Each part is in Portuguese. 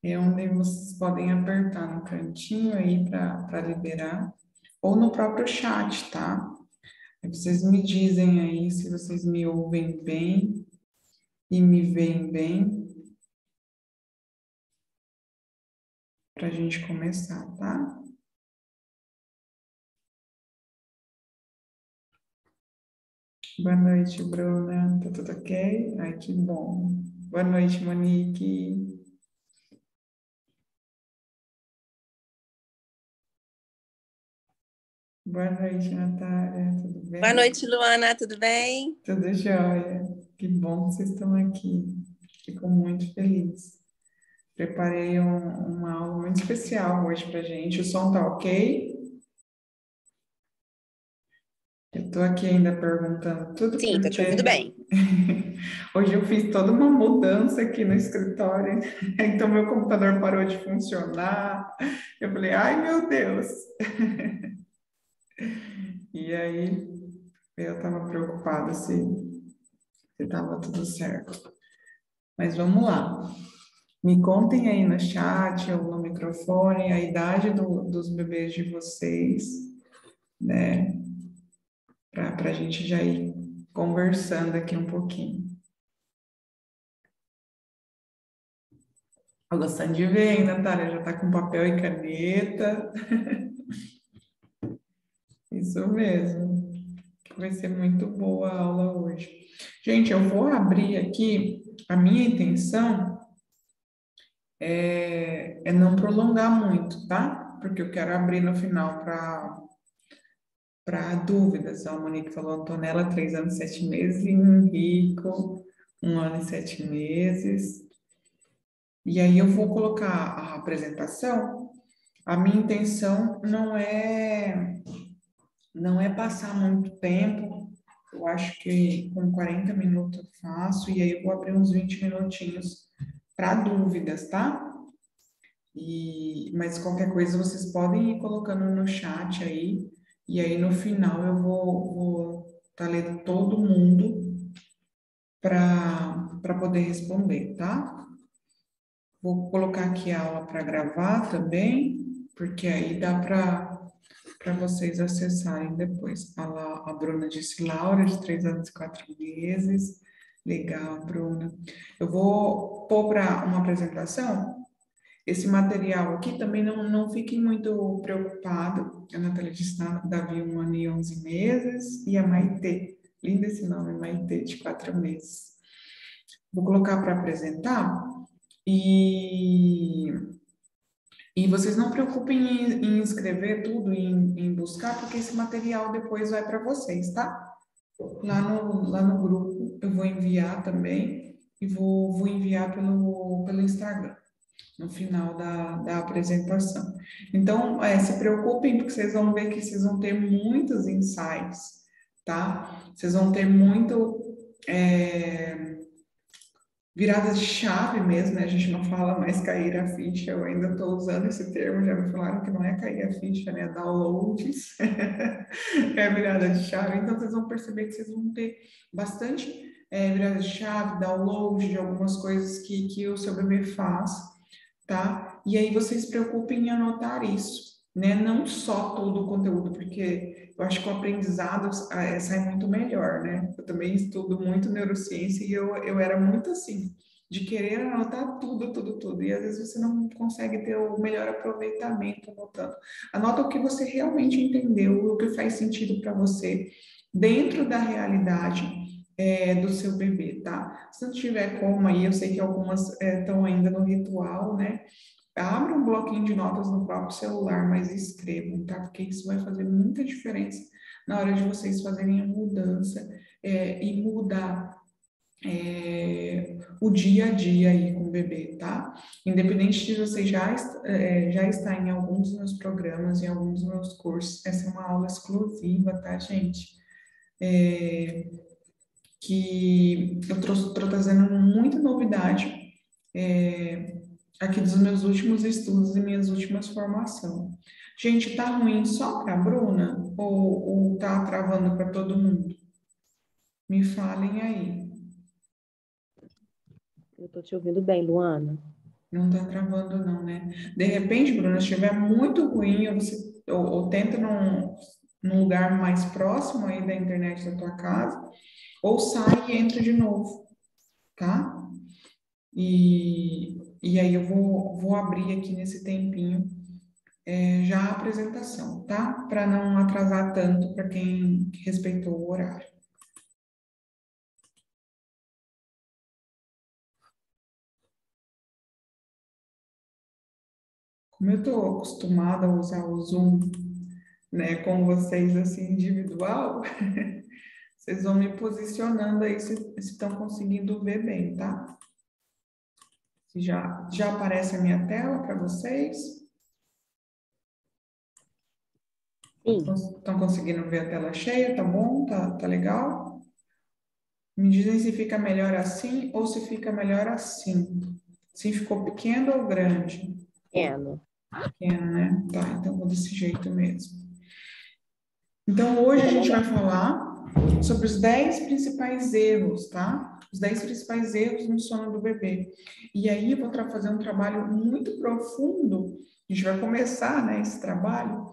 É onde vocês podem apertar no cantinho aí para liberar, ou no próprio chat, tá? Aí vocês me dizem aí se vocês me ouvem bem e me veem bem, para a gente começar, tá? Boa noite, Bruna. Tá tudo ok? Ai, que bom. Boa noite, Monique. Boa noite, Natália. Tudo Boa bem? noite, Luana, tudo bem? Tudo jóia. Que bom que vocês estão aqui. Fico muito feliz. Preparei uma aula muito especial hoje para gente. O som tá ok? Eu estou aqui ainda perguntando tudo Sim, tô te ouvindo porque bem. hoje eu fiz toda uma mudança aqui no escritório, então meu computador parou de funcionar. Eu falei, ai meu Deus! E aí eu estava preocupada se estava tudo certo. Mas vamos lá. Me contem aí no chat ou no microfone a idade dos bebês de vocês, né? Para a gente já ir conversando aqui um pouquinho. Tô gostando de ver, hein, Natália? Já tá com papel e caneta. Isso mesmo. Vai ser muito boa a aula hoje. Gente, eu vou abrir aqui. A minha intenção é não prolongar muito, tá? Porque eu quero abrir no final para dúvidas. A Monique falou, Antonella, 3 anos e 7 meses, e Henrico, 1 ano e 7 meses. E aí eu vou colocar a apresentação. A minha intenção não é passar muito tempo. Eu acho que com 40 minutos eu faço, e aí eu vou abrir uns 20 minutinhos para dúvidas, tá? Mas qualquer coisa vocês podem ir colocando no chat aí, e aí no final eu vou tá lendo todo mundo para poder responder, tá? Vou colocar aqui a aula para gravar também, porque aí dá para vocês acessarem depois. A Bruna disse Laura, de 3 anos e 4 meses. Legal, Bruna. Eu vou pôr para uma apresentação. Esse material aqui também não fiquem muito preocupados. A Natália disse Davi, 1 ano e 11 meses, e a Maitê. Lindo esse nome, Maitê, de 4 meses. Vou colocar para apresentar e vocês não preocupem em escrever tudo, em buscar, porque esse material depois vai para vocês, tá? Lá no grupo eu vou enviar também e vou enviar pelo Instagram, no final da apresentação. Então, se preocupem, porque vocês vão ver que vocês vão ter muitos insights, tá? Vocês vão ter muito. Viradas de chave mesmo, né? A gente não fala mais cair a ficha, eu ainda estou usando esse termo, já me falaram que não é cair a ficha, né? Downloads, é virada de chave, então vocês vão perceber que vocês vão ter bastante virada de chave, download de algumas coisas que o seu bebê faz, tá? E aí vocês se preocupem em anotar isso, né? Não só todo o conteúdo, porque eu acho que o aprendizado sai muito melhor, né? Eu também estudo muito neurociência e eu era muito assim, de querer anotar tudo, tudo, tudo. E às vezes você não consegue ter o melhor aproveitamento anotando. Anota o que você realmente entendeu, o que faz sentido para você, dentro da realidade do seu bebê, tá? Se não tiver como aí, eu sei que algumas estão ainda no ritual, né? Abra um bloquinho de notas no próprio celular, mas escrevam, tá? Porque isso vai fazer muita diferença na hora de vocês fazerem a mudança e mudar o dia a dia aí com o bebê, tá? Independente de você já estar em alguns dos meus programas, em alguns dos meus cursos, essa é uma aula exclusiva, tá, gente? Que eu estou trazendo muita novidade aqui dos meus últimos estudos e minhas últimas formações. Gente, tá ruim só para a Bruna ou tá travando para todo mundo? Me falem aí. Eu tô te ouvindo bem, Luana. Não tá travando, não, né? De repente, Bruna, se estiver muito ruim, ou tenta num lugar mais próximo aí da internet da tua casa, ou sai e entra de novo, tá? E aí eu vou abrir aqui nesse tempinho já a apresentação, tá? Para não atrasar tanto para quem respeitou o horário. Como eu estou acostumada a usar o Zoom, né, com vocês assim individual, vocês vão me posicionando aí se estão conseguindo ver bem, tá? Se já aparece a minha tela para vocês? Sim. Estão conseguindo ver a tela cheia? Tá bom? Tá legal? Me dizem se fica melhor assim ou se fica melhor assim. Se ficou pequeno ou grande? Pequeno. Pequeno, né? Tá, então vou desse jeito mesmo. Então, hoje a gente vai falar sobre os 10 principais erros, tá? Os 10 principais erros no sono do bebê. E aí eu vou fazer um trabalho muito profundo. A gente vai começar, né, esse trabalho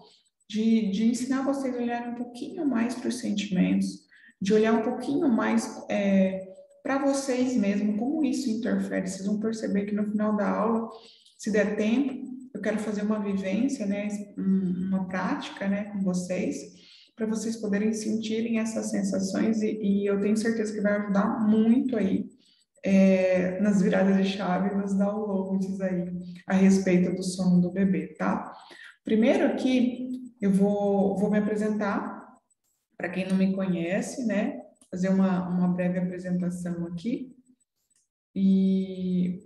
de ensinar vocês a olhar um pouquinho mais para os sentimentos, de olhar um pouquinho mais para vocês mesmos, como isso interfere. Vocês vão perceber que no final da aula, se der tempo, eu quero fazer uma vivência, né, uma prática, né, com vocês, para vocês poderem sentirem essas sensações e eu tenho certeza que vai ajudar muito aí nas viradas de chave, nos downloads aí a respeito do sono do bebê, tá? Primeiro aqui, eu vou me apresentar, para quem não me conhece, né? Fazer uma breve apresentação aqui e,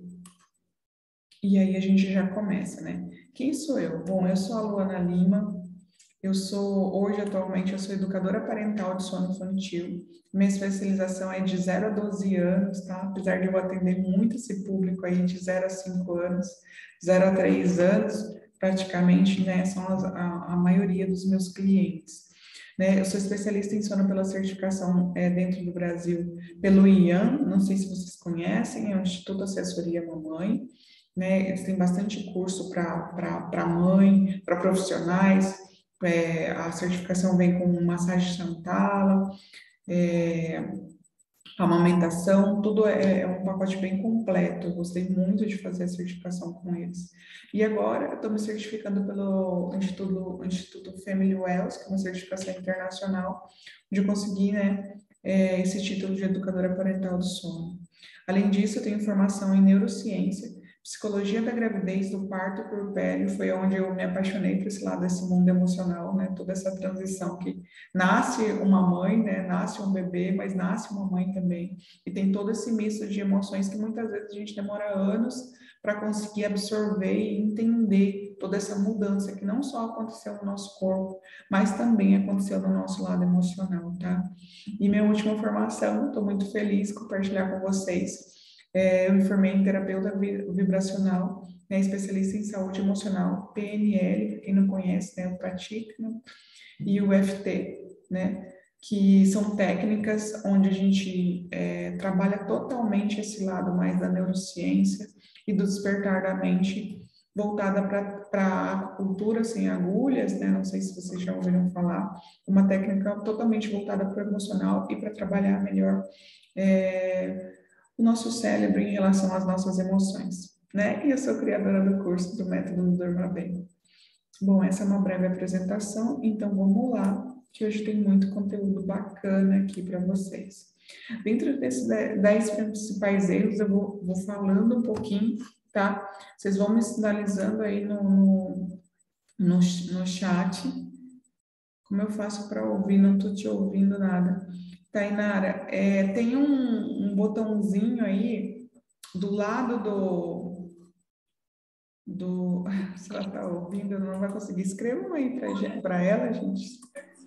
e aí a gente já começa, né? Quem sou eu? Bom, eu sou a Luana Lima, atualmente, eu sou educadora parental de sono infantil. Minha especialização é de 0 a 12 anos, tá? Apesar de eu atender muito esse público aí de 0 a 5 anos, 0 a 3 anos, praticamente, né? São a maioria dos meus clientes. Né? Eu sou especialista em sono pela certificação dentro do Brasil pelo IAM, não sei se vocês conhecem, é o Instituto Assessoria Mamãe, né? Eles têm bastante curso para mãe, para profissionais, a certificação vem com massagem Shantala, é, amamentação, tudo é um pacote bem completo. Eu gostei muito de fazer a certificação com eles. E agora eu estou me certificando pelo Instituto Family Wells, que é uma certificação internacional, de conseguir, né, esse título de educadora parental do sono. Além disso, eu tenho formação em neurociência, psicologia da gravidez, do parto e puerpério, foi onde eu me apaixonei por esse lado desse mundo emocional, né? Toda essa transição que nasce uma mãe, né? Nasce um bebê, mas nasce uma mãe também. E tem todo esse misto de emoções que muitas vezes a gente demora anos para conseguir absorver e entender toda essa mudança que não só aconteceu no nosso corpo, mas também aconteceu no nosso lado emocional, tá? E minha última formação, estou muito feliz de compartilhar com vocês. Eu me formei em terapeuta vibracional, né, especialista em saúde emocional, PNL, para quem não conhece, né, o Praticno, e o FT, né, que são técnicas onde a gente trabalha totalmente esse lado mais da neurociência e do despertar da mente voltada para a acupuntura sem agulhas, né? Não sei se vocês já ouviram falar, uma técnica totalmente voltada para o emocional e para trabalhar melhor o nosso cérebro em relação às nossas emoções, né? E eu sou criadora do curso do Método Durma Bem. Bom, essa é uma breve apresentação, então vamos lá, que hoje tem muito conteúdo bacana aqui para vocês. Dentro desses 10 principais erros, eu vou falando um pouquinho, tá? Vocês vão me sinalizando aí no chat. Como eu faço para ouvir? Não estou te ouvindo nada. Tainara, tem um botãozinho aí do lado se ela está ouvindo, não vai conseguir. Escrevam aí para ela, gente,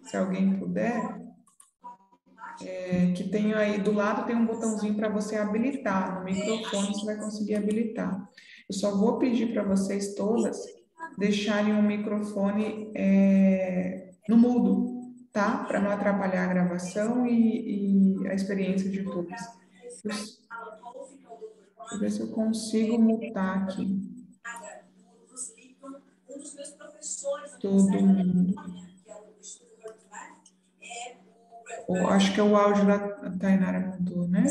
se alguém puder, que tem aí do lado tem um botãozinho para você habilitar no microfone, você vai conseguir habilitar. Eu só vou pedir para vocês todas deixarem o microfone no mudo, tá? Para não atrapalhar a gravação e a experiência de todos. Deixa eu ver se eu consigo mutar aqui. Todo mundo. Acho que é o áudio da Tainara mudou, né?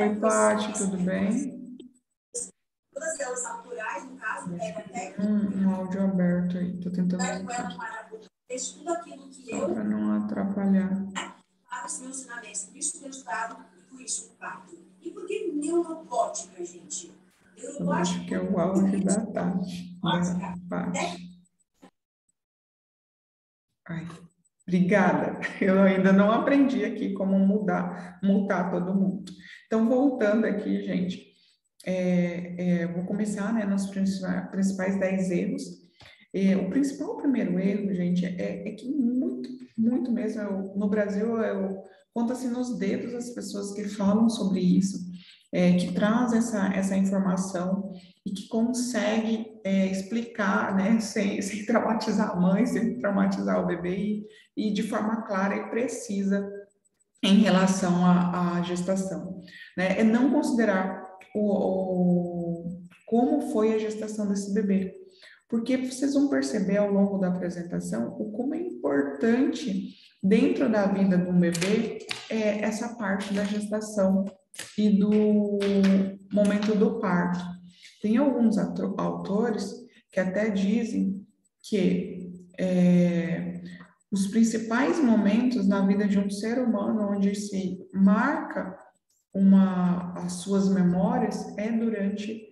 Oi, Paty, tudo bem? Todas elas naturais, no caso, um áudio aberto aí, estou tentando mutar. Só para não atrapalhar. Para os meus ensinamentos, por isso meu estado e por isso o parto. E por que neurobótica, gente? Eu acho que é o áudio da Tati, da Paty. Ai, obrigada. Eu ainda não aprendi aqui como mutar todo mundo. Então, voltando aqui, gente, vou começar, né, nos principais 10 erros. O principal primeiro erro, gente, é que muito mesmo, no Brasil, conta-se nos dedos as pessoas que falam sobre isso, que traz essa informação e que consegue explicar, né, sem traumatizar a mãe, sem traumatizar o bebê e de forma clara e precisa em relação à gestação, né? É não considerar como foi a gestação desse bebê, porque vocês vão perceber ao longo da apresentação o como é importante dentro da vida de um bebê essa parte da gestação e do momento do parto. Tem alguns autores que até dizem que os principais momentos na vida de um ser humano onde se marca as suas memórias é durante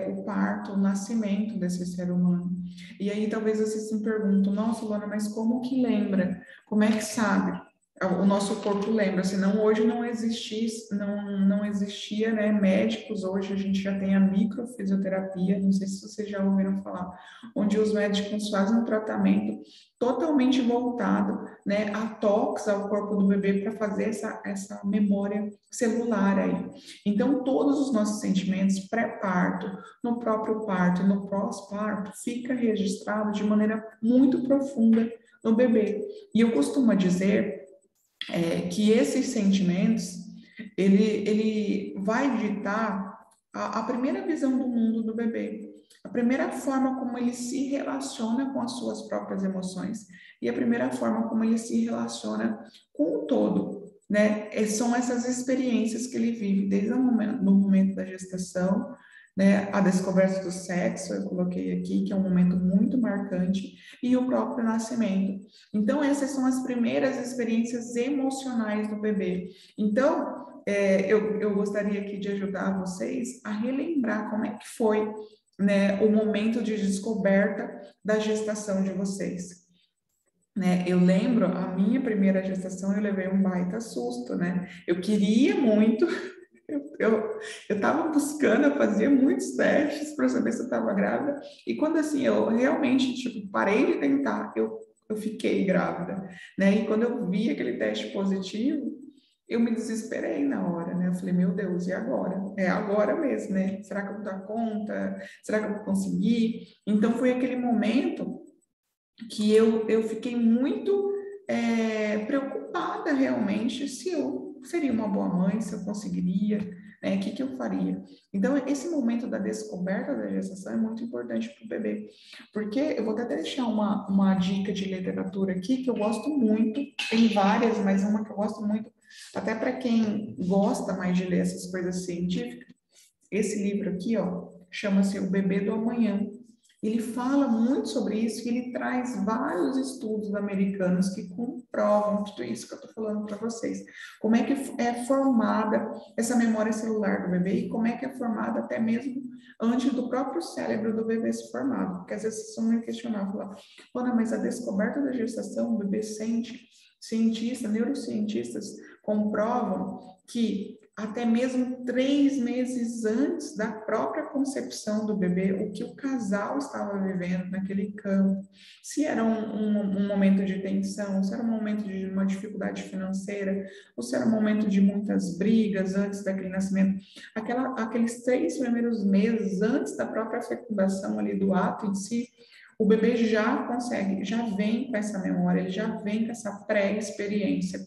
o parto, o nascimento desse ser humano. E aí talvez vocês se perguntam, nossa, Luana, mas como que lembra? Como é que sabe? O nosso corpo lembra, senão hoje não existia, né, médicos, hoje a gente já tem a microfisioterapia, não sei se vocês já ouviram falar, onde os médicos fazem um tratamento totalmente voltado, né, a toques ao corpo do bebê para fazer essa memória celular aí. Então, todos os nossos sentimentos pré-parto, no próprio parto e no pós-parto, fica registrado de maneira muito profunda no bebê. E eu costumo dizer que esses sentimentos, ele vai ditar a primeira visão do mundo do bebê, a primeira forma como ele se relaciona com as suas próprias emoções e a primeira forma como ele se relaciona com o todo, né? São essas experiências que ele vive desde o momento da gestação, né? A descoberta do sexo, eu coloquei aqui, que é um momento muito marcante, e o próprio nascimento. Então, essas são as primeiras experiências emocionais do bebê. Então, eu gostaria aqui de ajudar vocês a relembrar como é que foi, né, o momento de descoberta da gestação de vocês. Né, eu lembro, a minha primeira gestação, eu levei um baita susto, né? Eu queria muito, eu estava buscando, eu fazia muitos testes para saber se eu estava grávida, e quando assim, eu realmente, tipo, parei de tentar, eu fiquei grávida, né? E quando eu vi aquele teste positivo, eu me desesperei na hora, né? Eu falei, meu Deus, e agora? É agora mesmo, né? Será que eu vou dar conta? Será que eu vou conseguir? Então, foi aquele momento que eu fiquei muito preocupada realmente se eu seria uma boa mãe, se eu conseguiria, né, o que eu faria. Então, esse momento da descoberta da gestação é muito importante para o bebê, porque eu vou até deixar uma dica de literatura aqui que eu gosto muito, tem várias, mas uma que eu gosto muito, até para quem gosta mais de ler essas coisas científicas, esse livro aqui, ó, chama-se O Bebê do Amanhã. Ele fala muito sobre isso e ele traz vários estudos americanos que comprovam tudo isso que eu estou falando para vocês. Como é que é formada essa memória celular do bebê e como é que é formada até mesmo antes do próprio cérebro do bebê se formar. Porque às vezes vocês vão me questionar, falar, Ana, mas a descoberta da gestação, o bebê sente, neurocientistas comprovam que até mesmo 3 meses antes da própria concepção do bebê, o que o casal estava vivendo naquele campo, se era um momento de tensão, se era um momento de uma dificuldade financeira, ou se era um momento de muitas brigas antes daquele nascimento, aqueles 3 primeiros meses antes da própria fecundação ali do ato em si, o bebê já consegue, já vem com essa memória, ele já vem com essa pré-experiência.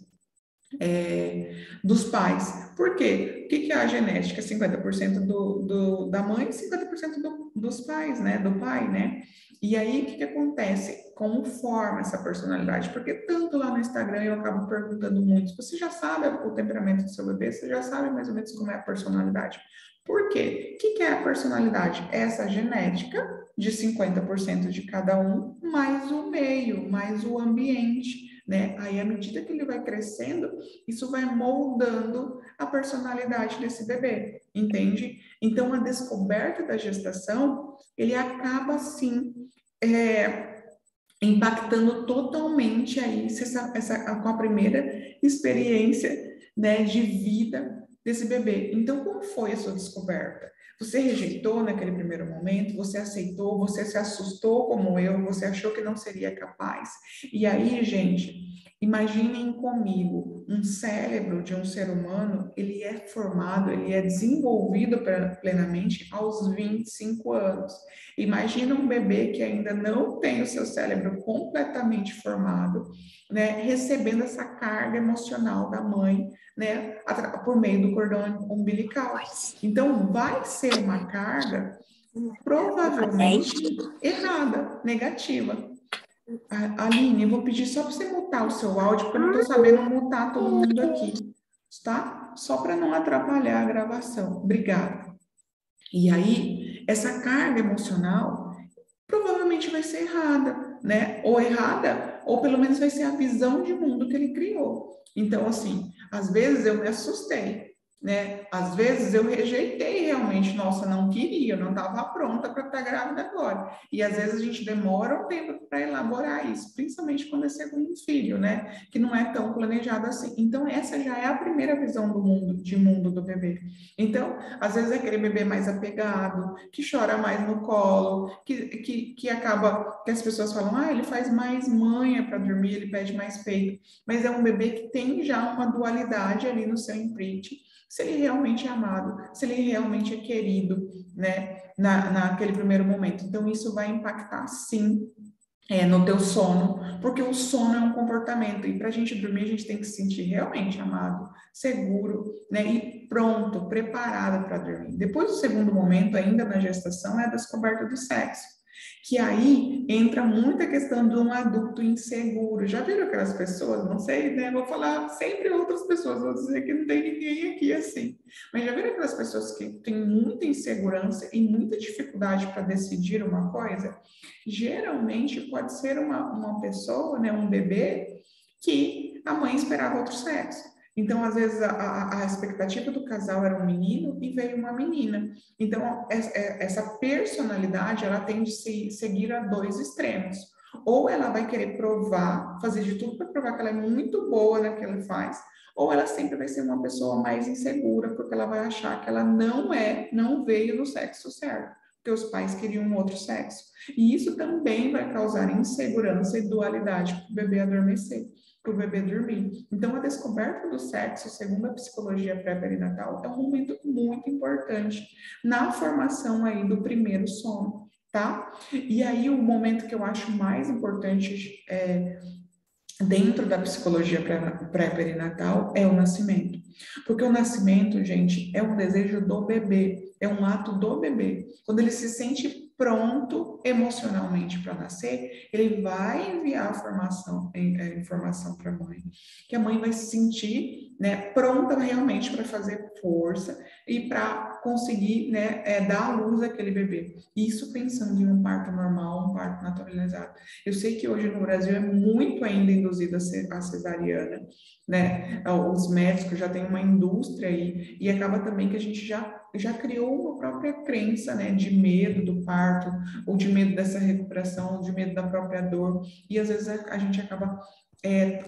dos pais. Por quê? O que é a genética? 50% da mãe e 50% dos pais, né? Do pai, né? E aí, o que acontece? Como forma essa personalidade? Porque tanto lá no Instagram eu acabo perguntando muito. Você já sabe o temperamento do seu bebê? Você já sabe mais ou menos como é a personalidade? Por quê? O que é a personalidade? É essa genética de 50% de cada um, mais o meio, mais o ambiente, né? Aí, à medida que ele vai crescendo, isso vai moldando a personalidade desse bebê, entende? Então, a descoberta da gestação, ele acaba, sim, impactando totalmente aí com a primeira experiência, né, de vida desse bebê. Então, como foi a sua descoberta? Você rejeitou naquele primeiro momento? Você aceitou? Você se assustou como eu? Você achou que não seria capaz? E aí, gente, imaginem comigo, um cérebro de um ser humano, ele é formado, ele é desenvolvido plenamente aos 25 anos. Imagina um bebê que ainda não tem o seu cérebro completamente formado, né, recebendo essa carga emocional da mãe, né, por meio do cordão umbilical. Então, vai ser uma carga provavelmente errada, negativa. Aline, eu vou pedir só para você mutar o seu áudio, porque eu não estou sabendo mutar todo mundo aqui, tá? Só para não atrapalhar a gravação. Obrigada. E aí, essa carga emocional provavelmente vai ser errada, né? Ou errada, ou pelo menos vai ser a visão de mundo que ele criou. Então, assim, às vezes eu me assustei, né? Às vezes eu rejeitei realmente, nossa, não queria, eu não estava pronta para estar grávida agora. E às vezes a gente demora um tempo para elaborar isso, principalmente quando é segundo filho, né? Que não é tão planejado assim. Então, essa já é a primeira visão do mundo, de mundo do bebê. Então, às vezes é aquele bebê mais apegado, que chora mais no colo, que acaba, que as pessoas falam, ah, ele faz mais manha para dormir, ele pede mais peito, mas é um bebê que tem já uma dualidade ali no seu imprint, se ele realmente é amado, se ele realmente é querido, né, naquele primeiro momento. Então, isso vai impactar, sim, no teu sono, porque o sono é um comportamento, e para a gente dormir, a gente tem que se sentir realmente amado, seguro, né, e pronto, preparado para dormir. Depois do segundo momento, ainda na gestação, é a descoberta do sexo, que aí entra muita questão de um adulto inseguro. Já viram aquelas pessoas? Não sei, né? Vou falar sempre outras pessoas, vou dizer que não tem ninguém aqui assim. Mas já viram aquelas pessoas que têm muita insegurança e muita dificuldade para decidir uma coisa? Geralmente pode ser uma pessoa, né, um bebê, que a mãe esperava outro sexo. Então, às vezes, a expectativa do casal era um menino e veio uma menina. Então, essa personalidade, ela tende a seguir a dois extremos. Ou ela vai querer provar, fazer de tudo para provar que ela é muito boa no que ela faz, ou ela sempre vai ser uma pessoa mais insegura, porque ela vai achar que ela não veio do sexo certo, porque os pais queriam um outro sexo. E isso também vai causar insegurança e dualidade para o bebê adormecer, para o bebê dormir. Então, a descoberta do sexo, segundo a psicologia pré-perinatal, é um momento muito importante na formação aí do primeiro sono, tá? E aí, o momento que eu acho mais importante dentro da psicologia pré-perinatal é o nascimento. Porque o nascimento, gente, é um desejo do bebê, é um ato do bebê. Quando ele se sente pronto emocionalmente para nascer, ele vai enviar a informação para a mãe, que a mãe vai se sentir, né, pronta realmente para fazer força e para conseguir, né, dar à luz àquele bebê. Isso pensando em um parto normal, um parto naturalizado. Eu sei que hoje no Brasil é muito ainda induzida a cesariana, né? Os médicos já têm uma indústria aí, e acaba também que a gente já criou uma própria crença, né, de medo do parto, ou de medo dessa recuperação, ou de medo da própria dor, e às vezes a gente acaba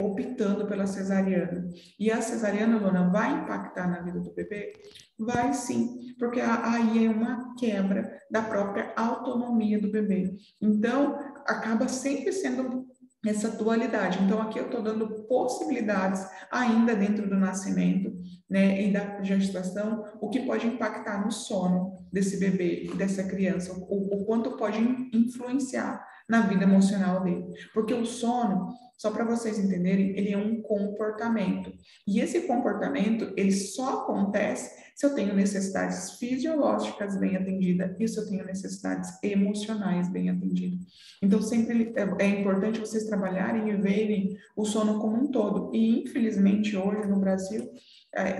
optando pela cesariana. E a cesariana, Luna, vai impactar na vida do bebê? Vai sim, porque aí é uma quebra da própria autonomia do bebê. Então, acaba sempre sendo essa dualidade. Então, aqui eu estou dando possibilidades ainda dentro do nascimento, né, e da gestação, o que pode impactar no sono desse bebê, dessa criança, o quanto pode influenciar na vida emocional dele. Porque o sono, Só para vocês entenderem, ele é um comportamento. E esse comportamento, ele só acontece se eu tenho necessidades fisiológicas bem atendidas e se eu tenho necessidades emocionais bem atendidas. Então, sempre é importante vocês trabalharem e verem o sono como um todo. E, infelizmente, hoje no Brasil,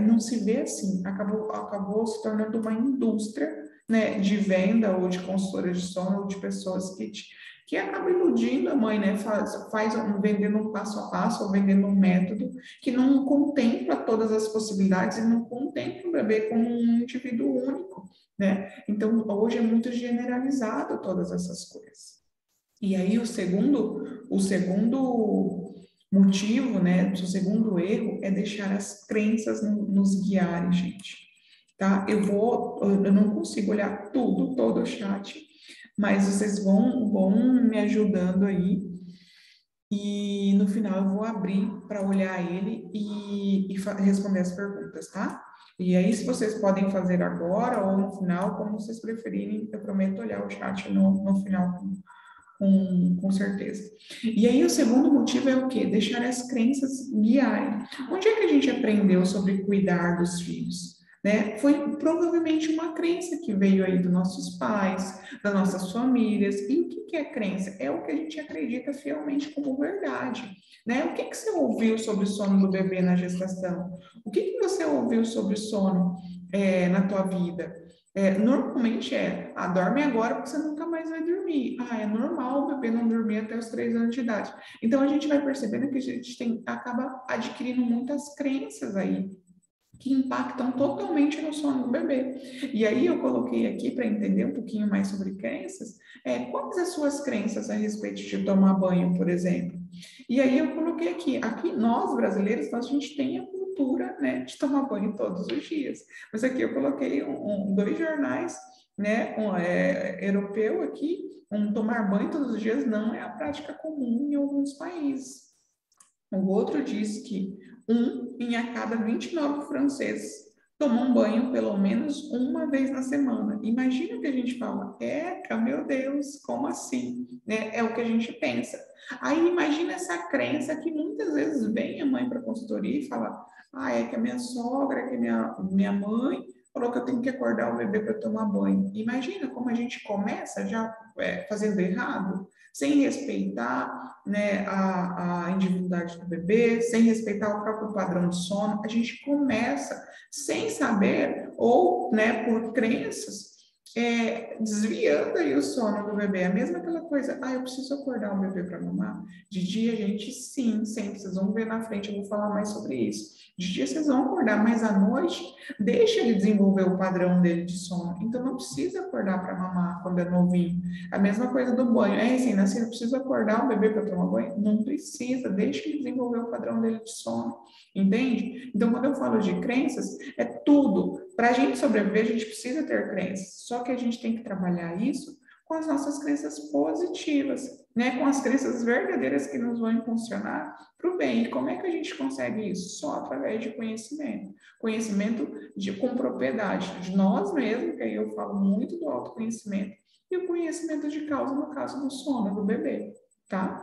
não se vê assim. Acabou se tornando uma indústria, né, de venda ou de consultora de sono ou de pessoas que acaba iludindo a mãe, né? Vendendo um passo a passo ou vendendo um método que não contempla todas as possibilidades e não contempla o bebê como um indivíduo único, né? Então, hoje é muito generalizado todas essas coisas. E aí, o segundo motivo, né? O segundo erro é deixar as crenças nos guiarem, gente. Tá? Eu não consigo olhar todo o chat, mas vocês vão me ajudando aí. E no final eu vou abrir para olhar ele e responder as perguntas, tá? E aí, se vocês podem fazer agora ou no final, como vocês preferirem, eu prometo olhar o chat no final com certeza. E aí, o segundo motivo é o quê? Deixar as crenças guiarem. Onde é que a gente aprendeu sobre cuidar dos filhos? Né? Foi provavelmente uma crença que veio aí dos nossos pais, das nossas famílias. E o que é crença? É o que a gente acredita fielmente como verdade. Né? O que você ouviu sobre o sono do bebê na gestação? O que você ouviu sobre o sono na tua vida? Normalmente dorme agora porque você nunca mais vai dormir. É normal o bebê não dormir até os 3 anos de idade. Então, a gente vai percebendo que a gente acaba adquirindo muitas crenças aí, que impactam totalmente no sono do bebê. E aí eu coloquei aqui para entender um pouquinho mais sobre crenças, quais as suas crenças a respeito de tomar banho, por exemplo? E aí eu coloquei aqui nós brasileiros, a gente tem a cultura, né, de tomar banho todos os dias. Mas aqui eu coloquei dois jornais, né, europeu aqui, tomar banho todos os dias não é a prática comum em alguns países. O outro diz que 1 em a cada 29 franceses tomam um banho pelo menos uma vez na semana. Imagina que a gente fala, meu Deus, como assim? Né? É o que a gente pensa. Aí imagina essa crença que muitas vezes vem a mãe para a consultoria e fala, é que a minha sogra, que a minha mãe falou que eu tenho que acordar o bebê para tomar banho. Imagina como a gente começa já fazendo errado, sem respeitar, né, a individualidade do bebê, sem respeitar o próprio padrão de sono. A gente começa sem saber ou, né, por crenças, desviando aí o sono do bebê. É a mesma aquela coisa, eu preciso acordar o bebê para mamar. De dia, gente, sim, sempre. Vocês vão ver na frente, eu vou falar mais sobre isso. De dia vocês vão acordar, mas à noite, deixa ele desenvolver o padrão dele de sono. Então, não precisa acordar para mamar quando é novinho. A mesma coisa do banho. Recém-nascido, precisa acordar o bebê para tomar banho? Não precisa, deixa ele desenvolver o padrão dele de sono. Entende? Então, quando eu falo de crenças, é tudo. Para a gente sobreviver, a gente precisa ter crenças. Só que a gente tem que trabalhar isso com as nossas crenças positivas, né? Com as crenças verdadeiras que nos vão impulsionar para o bem. E como é que a gente consegue isso? Só através de conhecimento. Conhecimento com propriedade de nós mesmos, que aí eu falo muito do autoconhecimento, e o conhecimento de causa, no caso do sono do bebê, tá?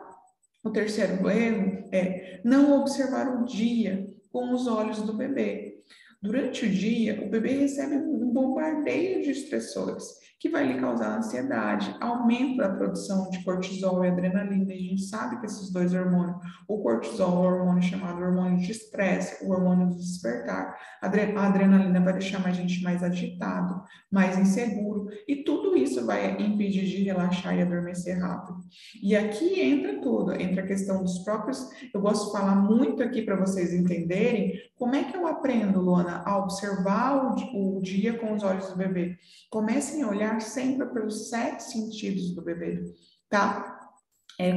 O terceiro erro é não observar o dia com os olhos do bebê. Durante o dia, o bebê recebe um bombardeio de estressores que vai lhe causar ansiedade, aumento da produção de cortisol e adrenalina. E a gente sabe que esses dois hormônios, o cortisol é o hormônio chamado hormônio de estresse, o hormônio do despertar. A adrenalina vai deixar a gente mais agitado, mais inseguro, e tudo isso vai impedir de relaxar e adormecer rápido. E aqui entra tudo, entra a questão dos próprios. Eu gosto de falar muito aqui para vocês entenderem como é que eu aprendo, Luana, a observar o dia com os olhos do bebê. Comecem a olhar sempre pelos 7 sentidos do bebê, tá?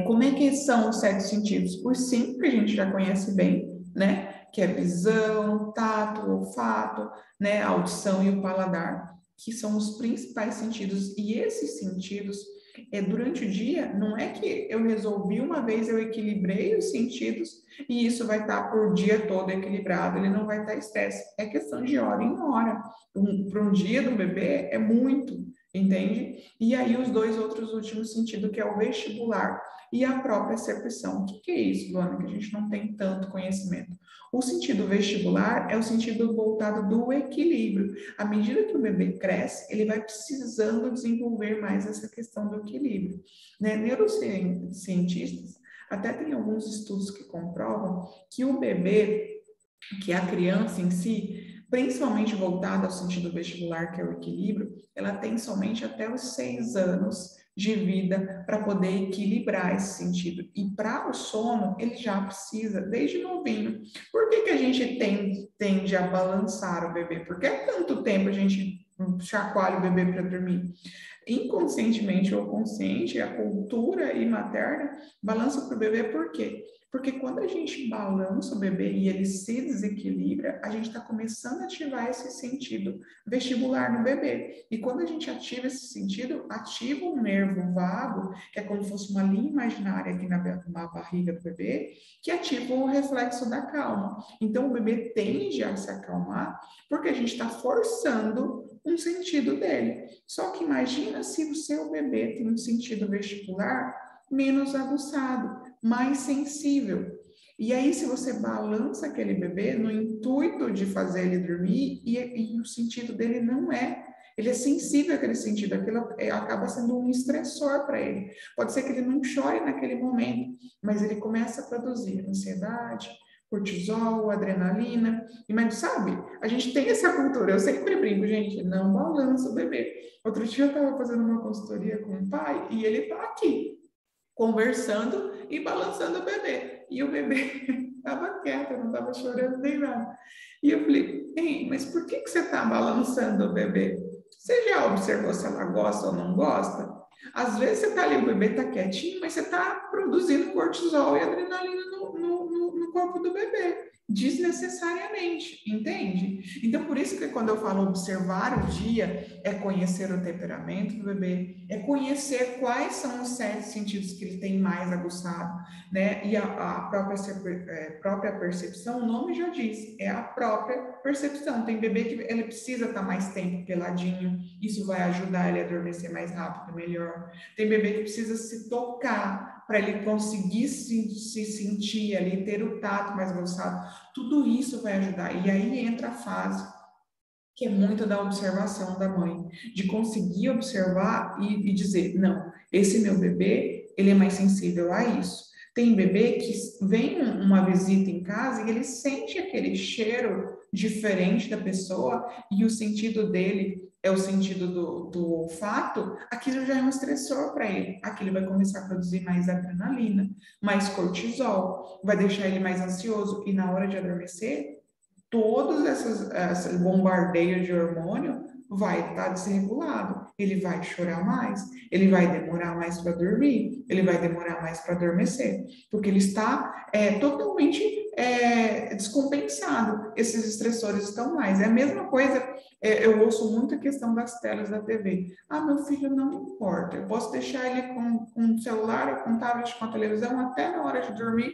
Como é que são os 7 sentidos? Os 5 que a gente já conhece bem, né? Que é visão, tato, olfato, né? A audição e o paladar, que são os principais sentidos. E esses sentidos, durante o dia, não é que eu resolvi uma vez, eu equilibrei os sentidos e isso vai estar por dia todo equilibrado, ele não vai estar estresse. É questão de hora em hora. Para um dia do bebê é muito. entende? E aí os dois outros últimos sentidos, que é o vestibular e a própria percepção. O que é isso, Luana, que a gente não tem tanto conhecimento? O sentido vestibular é o sentido voltado do equilíbrio. À medida que o bebê cresce, ele vai precisando desenvolver mais essa questão do equilíbrio. Né? Neurocientistas até tem alguns estudos que comprovam que o bebê, que a criança em si, principalmente voltada ao sentido vestibular, que é o equilíbrio, ela tem somente até os 6 anos de vida para poder equilibrar esse sentido. E para o sono, ele já precisa, desde novinho. Por que a gente tende a balançar o bebê? Porque há tanto tempo a gente chacoalha o bebê para dormir? Inconscientemente ou consciente, a cultura materna balança para o bebê por quê? Porque quando a gente balança o bebê e ele se desequilibra, a gente está começando a ativar esse sentido vestibular no bebê. E quando a gente ativa esse sentido, ativa um nervo vago, que é como se fosse uma linha imaginária aqui na barriga do bebê, que ativa o reflexo da calma. Então, o bebê tende a se acalmar porque a gente está forçando um sentido dele. Só que imagina se o seu bebê tem um sentido vestibular menos aguçado, mais sensível. E aí, se você balança aquele bebê no intuito de fazer ele dormir, e o sentido dele não é, ele é sensível àquele sentido, aquilo acaba sendo um estressor para ele. Pode ser que ele não chore naquele momento, mas ele começa a produzir ansiedade, cortisol, adrenalina, mas sabe, a gente tem essa cultura, eu sempre brinco, gente, não balança o bebê. Outro dia eu estava fazendo uma consultoria com o pai e ele está aqui, conversando e balançando o bebê. E o bebê estava quieto, não estava chorando nem nada. E eu falei, ei, mas por que você está balançando o bebê? Você já observou se ela gosta ou não gosta? Às vezes você está ali, o bebê está quietinho, mas você está produzindo cortisol e adrenalina no corpo do bebê, desnecessariamente, entende? Então, por isso que quando eu falo observar o dia, é conhecer o temperamento do bebê, é conhecer quais são os 7 sentidos que ele tem mais aguçado, né? E a própria percepção, o nome já diz, é a própria percepção. Tem bebê que ele precisa estar mais tempo peladinho, isso vai ajudar ele a adormecer mais rápido, melhor. Tem bebê que precisa se tocar para ele conseguir se sentir ali, ter o tato mais aguçado. Tudo isso vai ajudar. E aí entra a fase que é muito da observação da mãe, de conseguir observar e dizer, não, esse meu bebê, ele é mais sensível a isso. Tem bebê que vem uma visita em casa e ele sente aquele cheiro diferente da pessoa e o sentido dele é o sentido do olfato, aquilo já é um estressor para ele. Aquilo vai começar a produzir mais adrenalina, mais cortisol, vai deixar ele mais ansioso e na hora de adormecer, todos esses bombardeios de hormônio vai estar desregulado. Ele vai chorar mais, ele vai demorar mais para dormir, ele vai demorar mais para adormecer, porque ele está totalmente descompensado. Esses estressores estão mais. É a mesma coisa, eu ouço muito a questão das telas da TV. Ah, meu filho não importa, eu posso deixar ele com o celular, com o tablet, com a televisão até na hora de dormir,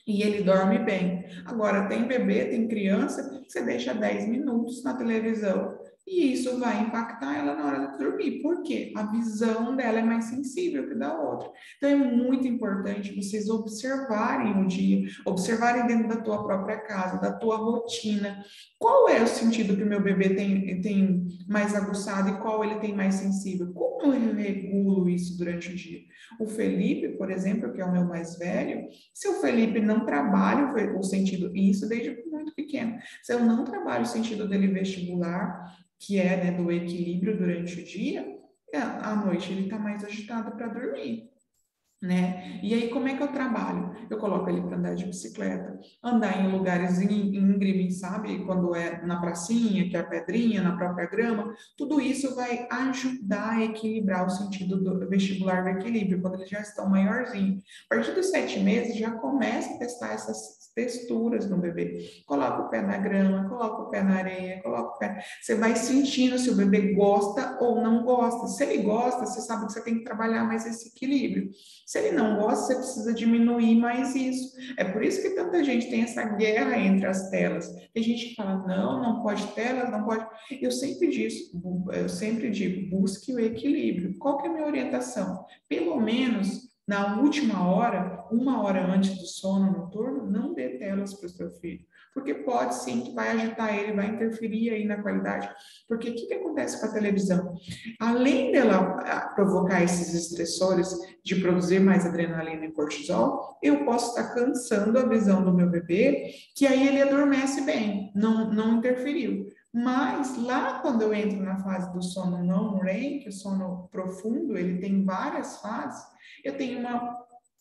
e ele dorme bem. Agora, tem bebê, tem criança, você deixa 10 minutos na televisão e isso vai impactar ela na hora de dormir. Por quê? A visão dela é mais sensível que da outra. Então, é muito importante vocês observarem o dia, observarem dentro da tua própria casa, da tua rotina. Qual é o sentido que o meu bebê tem mais aguçado e qual ele tem mais sensível? Como eu regulo isso durante o dia? O Felipe, por exemplo, que é o meu mais velho, se o Felipe não trabalha o sentido, e isso desde muito pequeno, se eu não trabalho o sentido dele vestibular, que é, né, do equilíbrio durante o dia, à noite ele está mais agitado para dormir. Né? E aí, como é que eu trabalho? Eu coloco ele para andar de bicicleta, andar em lugares íngremes, sabe? Quando é na pracinha, que é a pedrinha, na própria grama, tudo isso vai ajudar a equilibrar o sentido do vestibular do equilíbrio, quando eles já estão maiorzinhos. A partir dos 7 meses, já começa a testar essas texturas no bebê. Coloca o pé na grama, coloca o pé na areia, coloca o pé. Você vai sentindo se o bebê gosta ou não gosta. Se ele gosta, você sabe que você tem que trabalhar mais esse equilíbrio. Se ele não gosta, você precisa diminuir mais isso. É por isso que tanta gente tem essa guerra entre as telas. Tem gente que fala, não, não pode telas, não pode. Eu sempre digo, busque o equilíbrio. Qual que é a minha orientação? Pelo menos na última hora, 1 hora antes do sono noturno, não dê telas para o seu filho. Porque pode sim que vai agitar ele, vai interferir aí na qualidade. Porque o que acontece com a televisão? Além dela provocar esses estressores de produzir mais adrenalina e cortisol, eu posso estar cansando a visão do meu bebê, que aí ele adormece bem, não interferiu. Mas lá quando eu entro na fase do sono não REM, que é o sono profundo, ele tem várias fases, eu tenho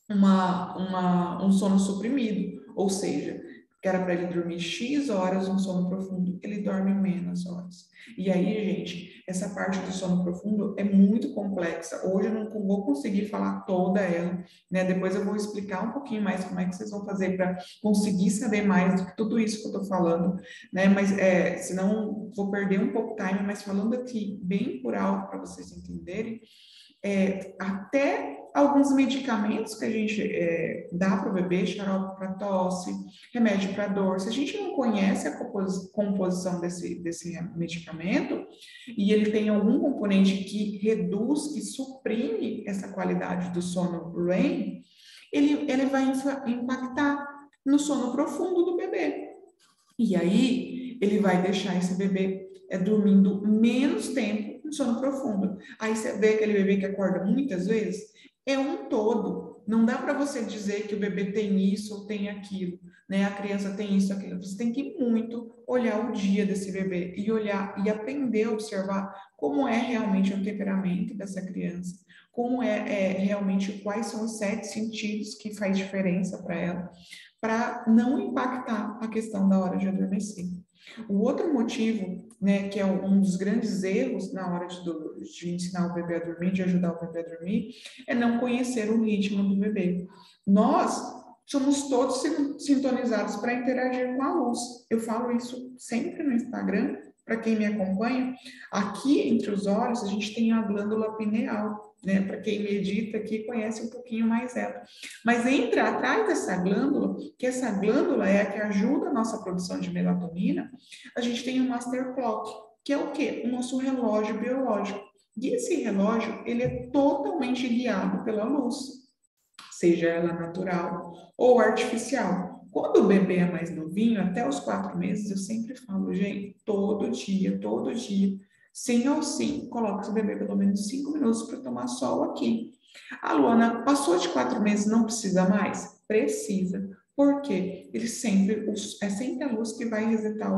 um sono suprimido, ou seja, que era para ele dormir X horas um sono profundo, ele dorme menos horas. E aí, gente, essa parte do sono profundo é muito complexa. Hoje eu não vou conseguir falar toda ela, né? Depois eu vou explicar um pouquinho mais como é que vocês vão fazer para conseguir saber mais do que tudo isso que eu estou falando, né? Mas senão vou perder um pouco de time, mas falando aqui bem por alto para vocês entenderem, até alguns medicamentos que a gente dá para o bebê, xarope para tosse, remédio para dor, se a gente não conhece a composição desse medicamento e ele tem algum componente que reduz, que suprime essa qualidade do sono REM, ele vai impactar no sono profundo do bebê. E aí, ele vai deixar esse bebê dormindo menos tempo no sono profundo. Aí você vê aquele bebê que acorda muitas vezes, é um todo. Não dá para você dizer que o bebê tem isso ou tem aquilo, né? A criança tem isso, aquilo. Você tem que muito olhar o dia desse bebê e olhar e aprender a observar como é realmente o temperamento dessa criança, como realmente quais são os 7 sentidos que faz diferença para ela, para não impactar a questão da hora de adormecer. O outro motivo, né, que é um dos grandes erros na hora de ensinar o bebê a dormir, de ajudar o bebê a dormir, é não conhecer o ritmo do bebê. Nós somos todos sintonizados para interagir com a luz. Eu falo isso sempre no Instagram, para quem me acompanha. Aqui entre os olhos, a gente tem a glândula pineal, né? Para quem medita aqui, conhece um pouquinho mais ela. Mas entra atrás dessa glândula, que essa glândula é a que ajuda a nossa produção de melatonina, a gente tem o master clock, que é o quê? O nosso relógio biológico. E esse relógio, ele é totalmente guiado pela luz, seja ela natural ou artificial. Quando o bebê é mais novinho, até os 4 meses, eu sempre falo, gente, todo dia, sim ou sim, coloca o bebê pelo menos 5 minutos para tomar sol aqui. A Luana passou de 4 meses, não precisa mais? Precisa. Por quê? É sempre a luz que vai resetar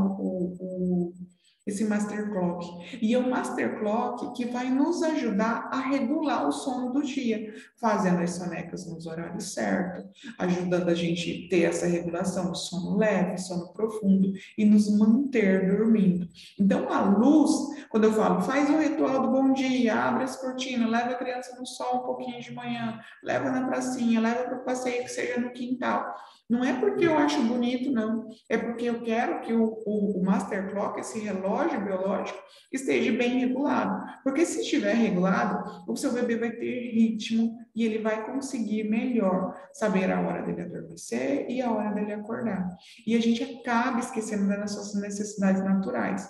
esse master clock. E é o master clock que vai nos ajudar a regular o sono do dia, fazendo as sonecas nos horários certos, ajudando a gente ter essa regulação de sono leve, sono profundo e nos manter dormindo. Então, a luz, quando eu falo, faz o ritual do bom dia, abre as cortinas, leva a criança no sol um pouquinho de manhã, leva na pracinha, leva para o passeio que seja no quintal. Não é porque eu acho bonito, não. É porque eu quero que o Master Clock, esse relógio biológico, esteja bem regulado. Porque se estiver regulado, o seu bebê vai ter ritmo e ele vai conseguir melhor saber a hora dele adormecer e a hora dele acordar. E a gente acaba esquecendo das nossas necessidades naturais.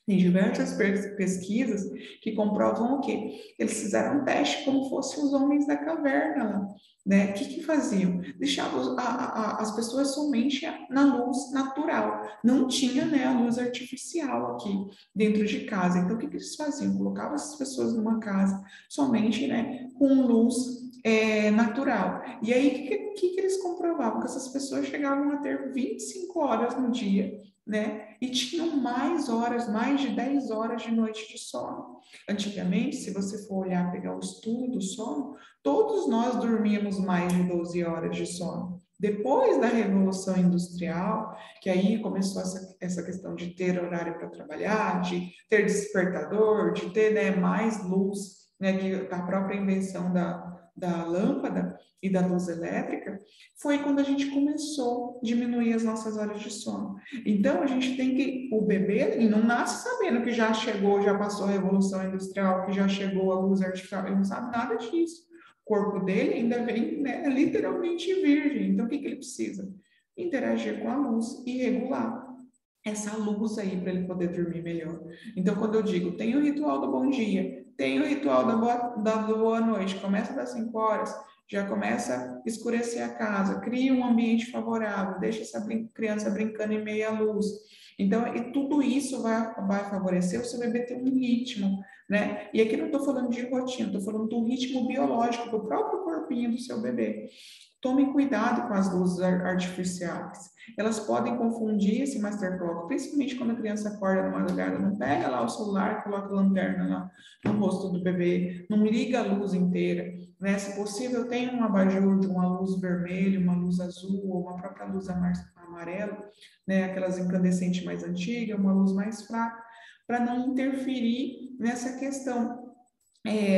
Tem diversas pesquisas que comprovam o quê? Eles fizeram um teste como fossem os homens da caverna, né? O que faziam? Deixavam as pessoas somente na luz natural. Não tinha, né, a luz artificial aqui dentro de casa. Então, o que eles faziam? Colocavam essas pessoas numa casa somente, né, com luz natural. E aí, o que eles comprovavam? Que essas pessoas chegavam a ter 25 horas no dia, né? E tinham mais horas, mais de 10 horas de noite de sono. Antigamente, se você for olhar, pegar o estudo do sono, todos nós dormíamos mais de 12 horas de sono. Depois da Revolução Industrial, que aí começou essa questão de ter horário para trabalhar, de ter despertador, de ter, né, mais luz, né, que a própria invenção da lâmpada e da luz elétrica, foi quando a gente começou a diminuir as nossas horas de sono. Então, a gente tem que, o bebê, ele não nasce sabendo que já chegou, já passou a Revolução Industrial, que já chegou a luz artificial, ele não sabe nada disso. corpo dele ainda vem, né, literalmente virgem. Então, o que ele precisa? Interagir com a luz e regular essa luz aí para ele poder dormir melhor. Então, quando eu digo, tem o ritual do bom dia, tem o ritual da boa noite, começa das 5 horas, já começa a escurecer a casa, cria um ambiente favorável, deixa essa criança brincando em meia luz. Então, e tudo isso vai favorecer o seu bebê ter um ritmo, né? E aqui não estou falando de rotina, estou falando do ritmo biológico do próprio corpinho do seu bebê. Tome cuidado com as luzes artificiais. Elas podem confundir esse master clock, principalmente quando a criança acorda na madrugada, não pega lá o celular, coloca a lanterna lá no rosto do bebê, não liga a luz inteira, né? Se possível, tem um abajur de uma luz vermelha, uma luz azul ou uma própria luz amarela, né? Aquelas incandescentes mais antigas, uma luz mais fraca, para não interferir nessa questão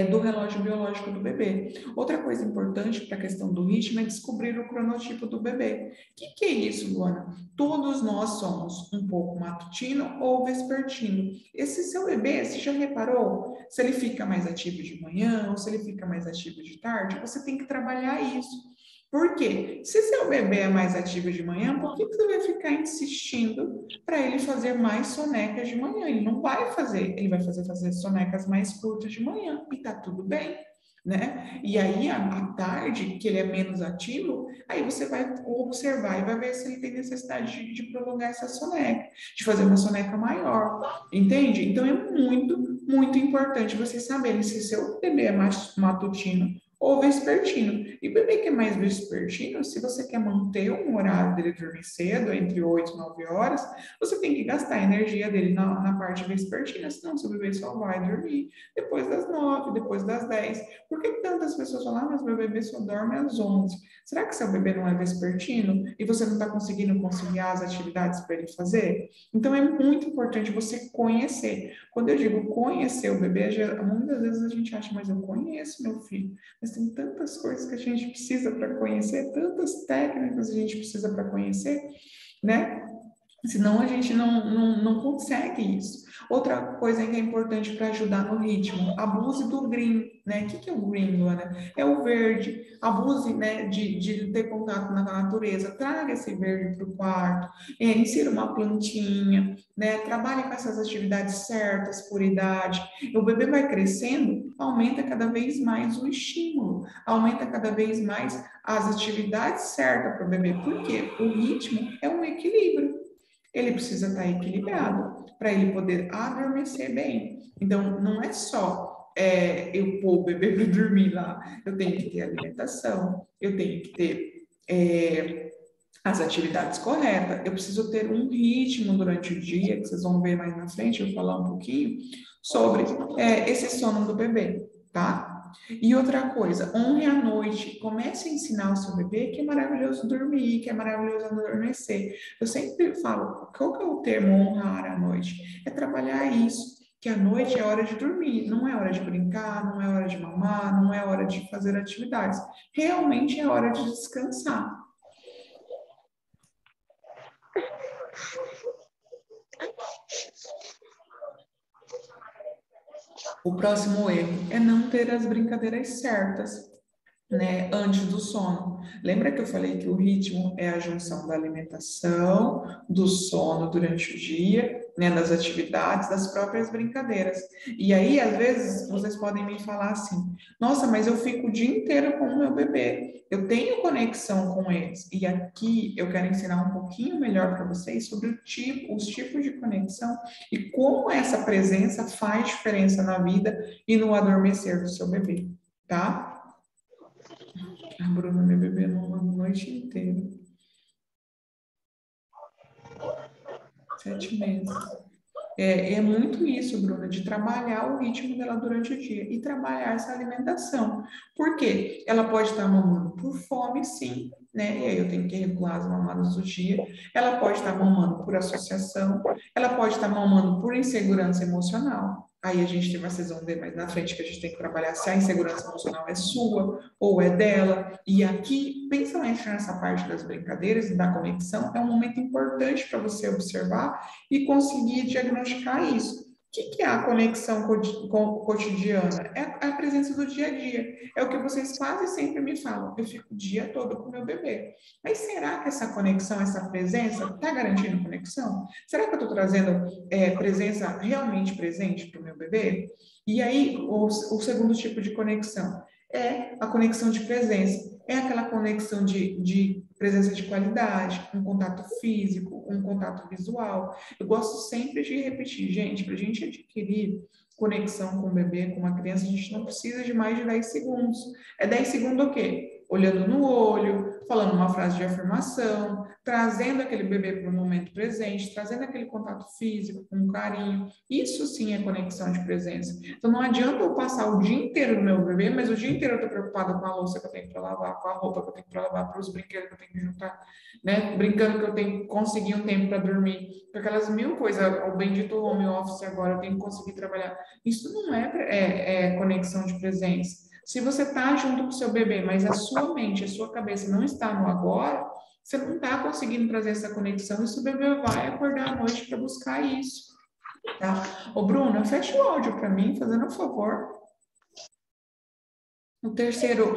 do relógio biológico do bebê. Outra coisa importante para a questão do ritmo é descobrir o cronotipo do bebê. O que é isso, Luana? Todos nós somos um pouco matutino ou vespertino. Esse seu bebê, você já reparou se ele fica mais ativo de manhã ou se ele fica mais ativo de tarde? Você tem que trabalhar isso. Por quê? Se seu bebê é mais ativo de manhã, por que você vai ficar insistindo para ele fazer mais sonecas de manhã? Ele não vai fazer, ele vai fazer sonecas mais curtas de manhã e tá tudo bem, né? E aí, à tarde, que ele é menos ativo, aí você vai observar e vai ver se ele tem necessidade de prolongar essa soneca, de fazer uma soneca maior, entende? Então, é muito, muito importante vocês saberem se seu bebê é mais matutino ou vespertino. E o bebê que é mais vespertino, se você quer manter um horário dele dormir cedo, entre 8 e 9 horas, você tem que gastar a energia dele na parte vespertina, senão seu bebê só vai dormir depois das 9, depois das 10. Por que tantas pessoas falam, mas meu bebê só dorme às 11? Será que seu bebê não é vespertino e você não está conseguindo conciliar as atividades para ele fazer? Então, é muito importante você conhecer. Quando eu digo conhecer o bebê, muitas vezes a gente acha, mas eu conheço meu filho. Mas tem tantas coisas que a gente precisa para conhecer, tantas técnicas a gente precisa para conhecer, né? Senão a gente não consegue isso. Outra coisa que é importante para ajudar no ritmo, abuse do green, né? O que é o green, Luana? É o verde. Abuse, né, de ter contato na natureza. Traga esse verde para o quarto. Insira uma plantinha, né? Trabalhe com essas atividades certas, por idade. O bebê vai crescendo, aumenta cada vez mais o estímulo, aumenta cada vez mais as atividades certas para o bebê. Por quê? O ritmo é um equilíbrio. Ele precisa estar equilibrado para ele poder adormecer bem. Então, não é só eu pôr o bebê para dormir lá. Eu tenho que ter alimentação, eu tenho que ter as atividades corretas, eu preciso ter um ritmo durante o dia, que vocês vão ver mais na frente, eu vou falar um pouquinho sobre esse sono do bebê, tá? E outra coisa, honre a noite, comece a ensinar o seu bebê que é maravilhoso dormir, que é maravilhoso adormecer. Eu sempre falo, qual que é o termo honrar a noite? É trabalhar isso, que a noite é hora de dormir, não é hora de brincar, não é hora de mamar, não é hora de fazer atividades. Realmente é hora de descansar. O próximo erro é não ter as brincadeiras certas, né, antes do sono. Lembra que eu falei que o ritmo é a junção da alimentação, do sono durante o dia, né, das atividades, das próprias brincadeiras. E aí, às vezes, vocês podem me falar assim: nossa, mas eu fico o dia inteiro com o meu bebê, eu tenho conexão com eles. E aqui eu quero ensinar um pouquinho melhor para vocês sobre os tipos de conexão e como essa presença faz diferença na vida e no adormecer do seu bebê, tá? A Bruna me bebeu a noite inteira. 7 meses. É muito isso, Bruna, de trabalhar o ritmo dela durante o dia e trabalhar essa alimentação. Por quê? Ela pode estar mamando por fome, sim, né? E aí eu tenho que regular as mamadas do dia. Ela pode estar mamando por associação. Ela pode estar mamando por insegurança emocional. Aí a gente vocês vão ver mais na frente que a gente tem que trabalhar se a insegurança emocional é sua ou é dela. E aqui, principalmente nessa parte das brincadeiras e da conexão, é um momento importante para você observar e conseguir diagnosticar isso. Que é a conexão cotidiana? É a presença do dia a dia. É o que vocês quase sempre me falam. Eu fico o dia todo com meu bebê. Mas será que essa conexão, essa presença, está garantindo conexão? Será que eu estou trazendo presença realmente presente para o meu bebê? E aí, o segundo tipo de conexão é a conexão de presença. É aquela conexão de presença de qualidade, um contato físico, um contato visual. Eu gosto sempre de repetir, gente, para a gente adquirir conexão com o bebê, com uma criança, a gente não precisa de mais de 10 segundos. É 10 segundos o quê? Olhando no olho, falando uma frase de afirmação, trazendo aquele bebê para o momento presente, trazendo aquele contato físico, com carinho. Isso sim é conexão de presença. Então não adianta eu passar o dia inteiro no meu bebê, mas o dia inteiro eu estou preocupada com a louça que eu tenho para lavar, com a roupa que eu tenho para lavar, para os brinquedos que eu tenho que juntar, né? Brincando que eu tenho que conseguir um tempo para dormir, com aquelas mil coisas, o bendito home office agora, eu tenho que conseguir trabalhar. Isso não é conexão de presença. Se você está junto com o seu bebê, mas a sua mente, a sua cabeça não está no agora, você não está conseguindo trazer essa conexão e seu bebê vai acordar à noite para buscar isso. Tá? Ô, Bruna, fecha o áudio para mim, fazendo um favor. O terceiro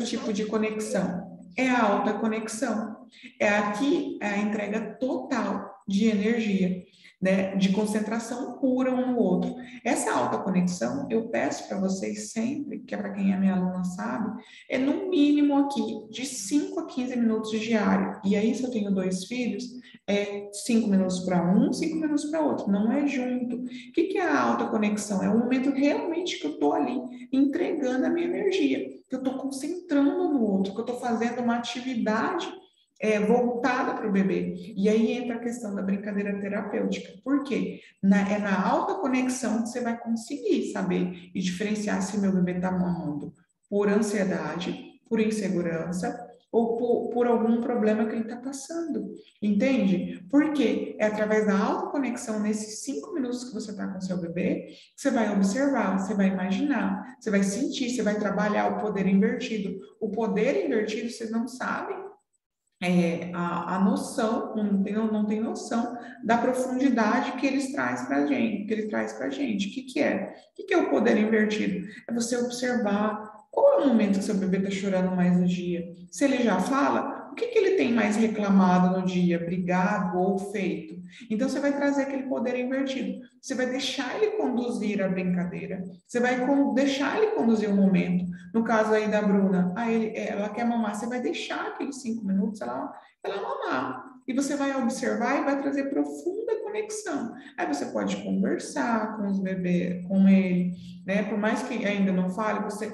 tipo de conexão é a alta conexão. É aqui a entrega total de energia, né? De concentração pura um no outro. Essa alta conexão, eu peço para vocês sempre, que é para quem é minha aluna sabe, é no mínimo aqui de 5 a 15 minutos diário. E aí, se eu tenho 2 filhos, é 5 minutos para um, 5 minutos para outro, não é junto. O que é a alta conexão? É o momento realmente que eu estou ali entregando a minha energia, que eu estou concentrando no outro, que eu estou fazendo uma atividade voltada para o bebê. E aí entra a questão da brincadeira terapêutica. Por quê? É na alta conexão que você vai conseguir saber e diferenciar se meu bebê está mamando por ansiedade, por insegurança ou por algum problema que ele está passando. Entende? Porque é através da alta conexão, nesses 5 minutos que você está com seu bebê, que você vai observar, você vai imaginar, você vai sentir, você vai trabalhar o poder invertido. O poder invertido, vocês não sabem a noção, não tem noção da profundidade que eles traz para gente, que ele traz para gente. O que é? O que é o poder invertido? É você observar qual é o momento que seu bebê está chorando mais no dia. Se ele já fala, o que ele tem mais reclamado no dia, brigado ou feito? Então você vai trazer aquele poder invertido. Você vai deixar ele conduzir a brincadeira. Você vai deixar ele conduzir o momento. No caso aí da Bruna, ela quer mamar, você vai deixar aqueles 5 minutos ela mamar. E você vai observar e vai trazer profunda conexão. Aí você pode conversar com os bebês, com ele, né? Por mais que ainda não fale, você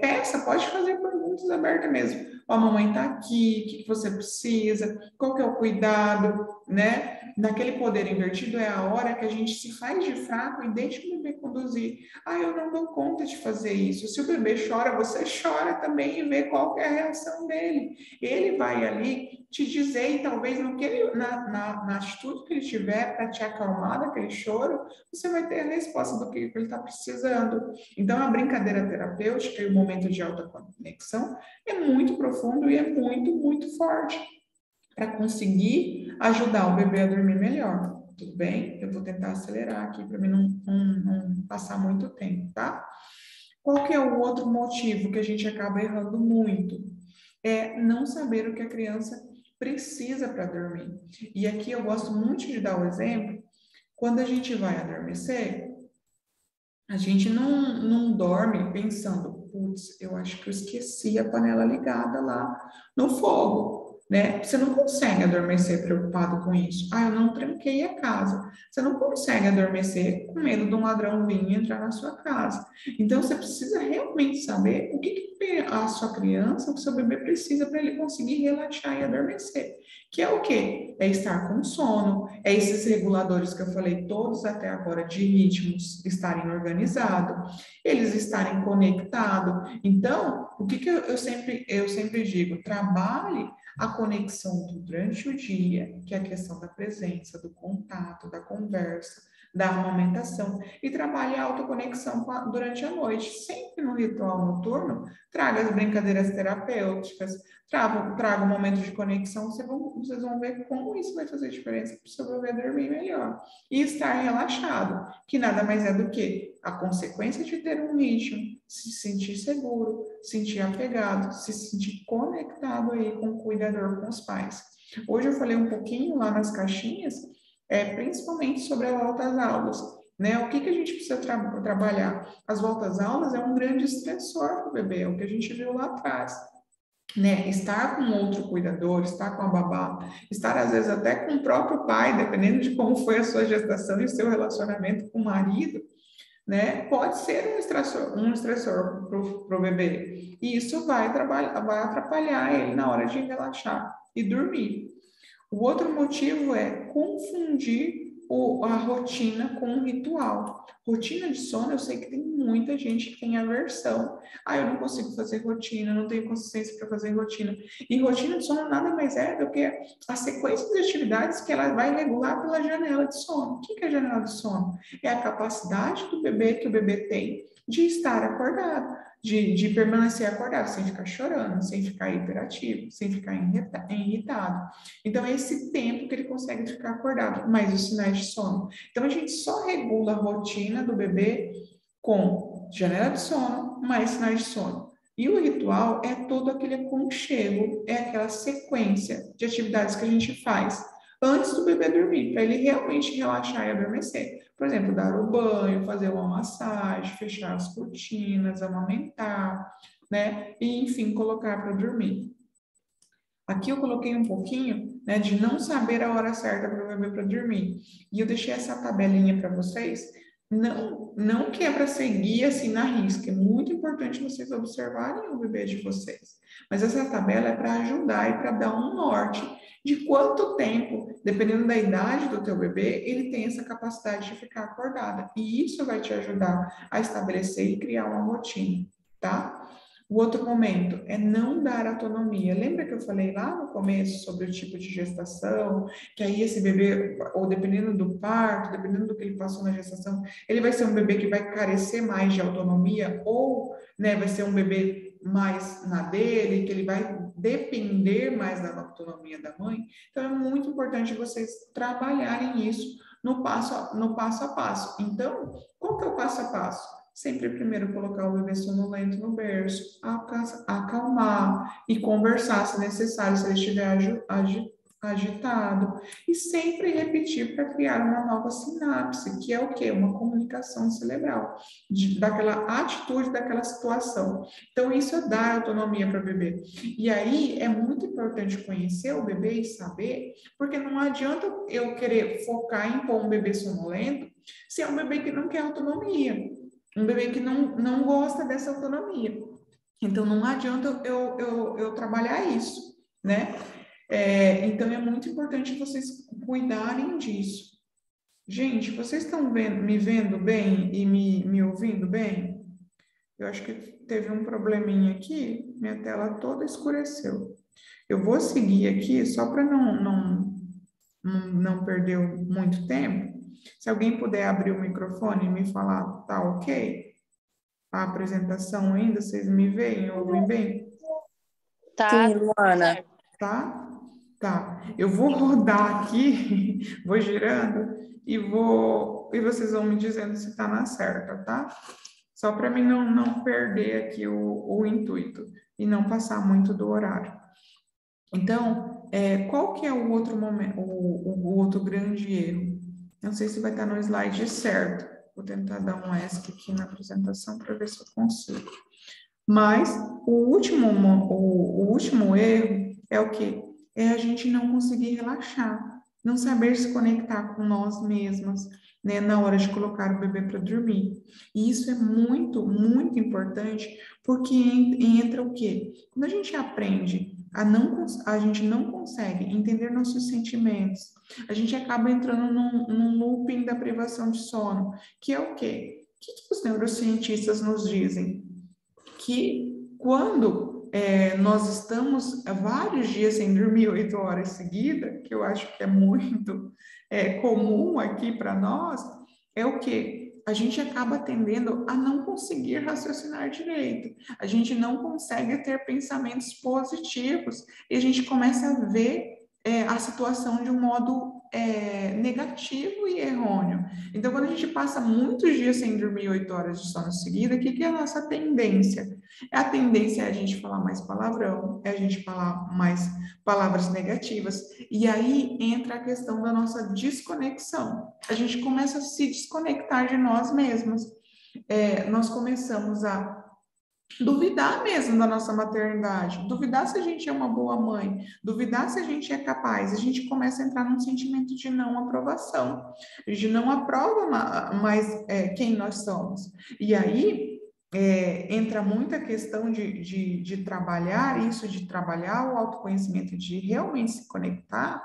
peça, pode fazer perguntas abertas mesmo. Ó, a mamãe está aqui, o que você precisa, qual que é o cuidado, né? Naquele poder invertido é a hora que a gente se faz de fraco e deixa o bebê conduzir. Ah, eu não dou conta de fazer isso. Se o bebê chora, você chora também e vê qual que é a reação dele. Ele vai ali te dizer, e talvez no que ele, na atitude que ele tiver para te acalmar daquele choro, você vai ter a resposta do que ele está precisando. Então, a brincadeira terapêutica e o momento de alta conexão é muito profundo e é muito, muito forte para conseguir ajudar o bebê a dormir melhor. Tudo bem? Eu vou tentar acelerar aqui para mim não passar muito tempo, tá? Qual que é o outro motivo que a gente acaba errando muito? É não saber o que a criança precisa para dormir. E aqui eu gosto muito de dar o exemplo, quando a gente vai adormecer, a gente não dorme pensando, putz, eu acho que eu esqueci a panela ligada lá no fogo, né? Você não consegue adormecer preocupado com isso. Ah, eu não tranquei a casa. Você não consegue adormecer com medo de um ladrão vir e entrar na sua casa. Então, você precisa realmente saber o que a sua criança, o seu bebê precisa para ele conseguir relaxar e adormecer. Que é o quê? É estar com sono, é esses reguladores que eu falei todos até agora de ritmos estarem organizados, eles estarem conectados. Então, o que eu sempre digo? Trabalhe a conexão durante o dia, que é a questão da presença, do contato, da conversa, da amamentação e trabalhe a autoconexão durante a noite. Sempre no ritual noturno, traga as brincadeiras terapêuticas, traga um momento de conexão, vocês vão ver como isso vai fazer diferença para o seu bebê dormir melhor. E estar relaxado, que nada mais é do que a consequência de ter um ritmo, se sentir seguro, sentir apegado, se sentir conectado aí com o cuidador, com os pais. Hoje eu falei um pouquinho lá nas caixinhas, principalmente sobre as voltas aulas, né? O que a gente precisa trabalhar? As voltas aulas é um grande estressor para o bebê, é o que a gente viu lá atrás. Né, estar com outro cuidador, estar com a babá, estar às vezes até com o próprio pai, dependendo de como foi a sua gestação e o seu relacionamento com o marido, né, pode ser um estressor para o bebê. E isso vai atrapalhar ele na hora de relaxar e dormir. O outro motivo é confundir a rotina com o ritual. Rotina de sono, eu sei que tem muita gente que tem aversão. Eu não consigo fazer rotina, não tenho consistência para fazer rotina. E rotina de sono nada mais é do que a sequência de atividades que ela vai regular pela janela de sono. O que é a janela de sono? É a capacidade do bebê que o bebê tem de estar acordado, de permanecer acordado, sem ficar chorando, sem ficar hiperativo, sem ficar irritado. Então, é esse tempo que ele consegue ficar acordado, mais os sinais de sono. Então, a gente só regula a rotina do bebê com janela de sono, mais sinais de sono. E o ritual é todo aquele aconchego, é aquela sequência de atividades que a gente faz antes do bebê dormir, para ele realmente relaxar e adormecer. Por exemplo, dar o banho, fazer uma massagem, fechar as cortinas, amamentar, né? E, enfim, colocar para dormir. Aqui eu coloquei um pouquinho, né, de não saber a hora certa para o bebê para dormir. E eu deixei essa tabelinha para vocês. Não que é para seguir assim na risca. É muito importante vocês observarem o bebê de vocês. Mas essa tabela é para ajudar e para dar um norte de quanto tempo, dependendo da idade do teu bebê, ele tem essa capacidade de ficar acordada. E isso vai te ajudar a estabelecer e criar uma rotina, tá? O outro momento é não dar autonomia. Lembra que eu falei lá no começo sobre o tipo de gestação, que aí esse bebê, ou dependendo do parto, dependendo do que ele passou na gestação, ele vai ser um bebê que vai carecer mais de autonomia, ou, né, vai ser um bebê mais na dele, que ele vai depender mais da autonomia da mãe. Então, é muito importante vocês trabalharem isso no passo a passo. Então, qual que é o passo a passo? Sempre primeiro colocar o bebê sonolento no berço, acalmar e conversar se necessário, se ele estiver agitado. E sempre repetir para criar uma nova sinapse, que é o quê? Uma comunicação cerebral, daquela atitude, daquela situação. Então, isso é dar autonomia para o bebê. E aí, é muito importante conhecer o bebê e saber, porque não adianta eu querer focar em pôr um bebê sonolento se é um bebê que não quer autonomia. Um bebê que não gosta dessa autonomia. Então, não adianta eu trabalhar isso, né? Então, é muito importante vocês cuidarem disso. Gente, vocês estão me vendo bem e me ouvindo bem? Eu acho que teve um probleminha aqui, minha tela toda escureceu. Eu vou seguir aqui só para não perder muito tempo. Se alguém puder abrir o microfone e me falar, tá ok? A apresentação ainda, vocês me veem, ouvem bem? Tá. Sim, Luana. Tá? Tá. Eu vou rodar aqui, vou girando e vocês vão me dizendo se tá na certa, tá? Só para mim não perder aqui o intuito e não passar muito do horário. Então, qual que é o outro momento, o outro grande erro? Não sei se vai estar no slide certo. Vou tentar dar um ESC aqui na apresentação para ver se eu consigo. Mas o último erro é o quê? É a gente não conseguir relaxar, não saber se conectar com nós mesmas, né, na hora de colocar o bebê para dormir. E isso é muito, muito importante, porque entra o quê? Quando a gente aprende a gente não consegue entender nossos sentimentos, a gente acaba entrando num looping da privação de sono, que é o quê? O que os neurocientistas nos dizem? Que quando nós estamos vários dias sem dormir 8 horas seguidas, que eu acho que é muito comum aqui para nós, é o quê? A gente acaba tendendo a não conseguir raciocinar direito, a gente não consegue ter pensamentos positivos e a gente começa a ver a situação de um modo negativo e errôneo. Então, quando a gente passa muitos dias sem dormir 8 horas de sono seguida, o que é a nossa tendência? A tendência é a gente falar mais palavrão, é a gente falar mais palavras negativas, e aí entra a questão da nossa desconexão. A gente começa a se desconectar de nós mesmos. Nós começamos a duvidar mesmo da nossa maternidade, duvidar se a gente é uma boa mãe, duvidar se a gente é capaz, a gente começa a entrar num sentimento de não aprovação, de não aprova mais quem nós somos. E aí entra muita questão de trabalhar isso, de trabalhar o autoconhecimento, de realmente se conectar.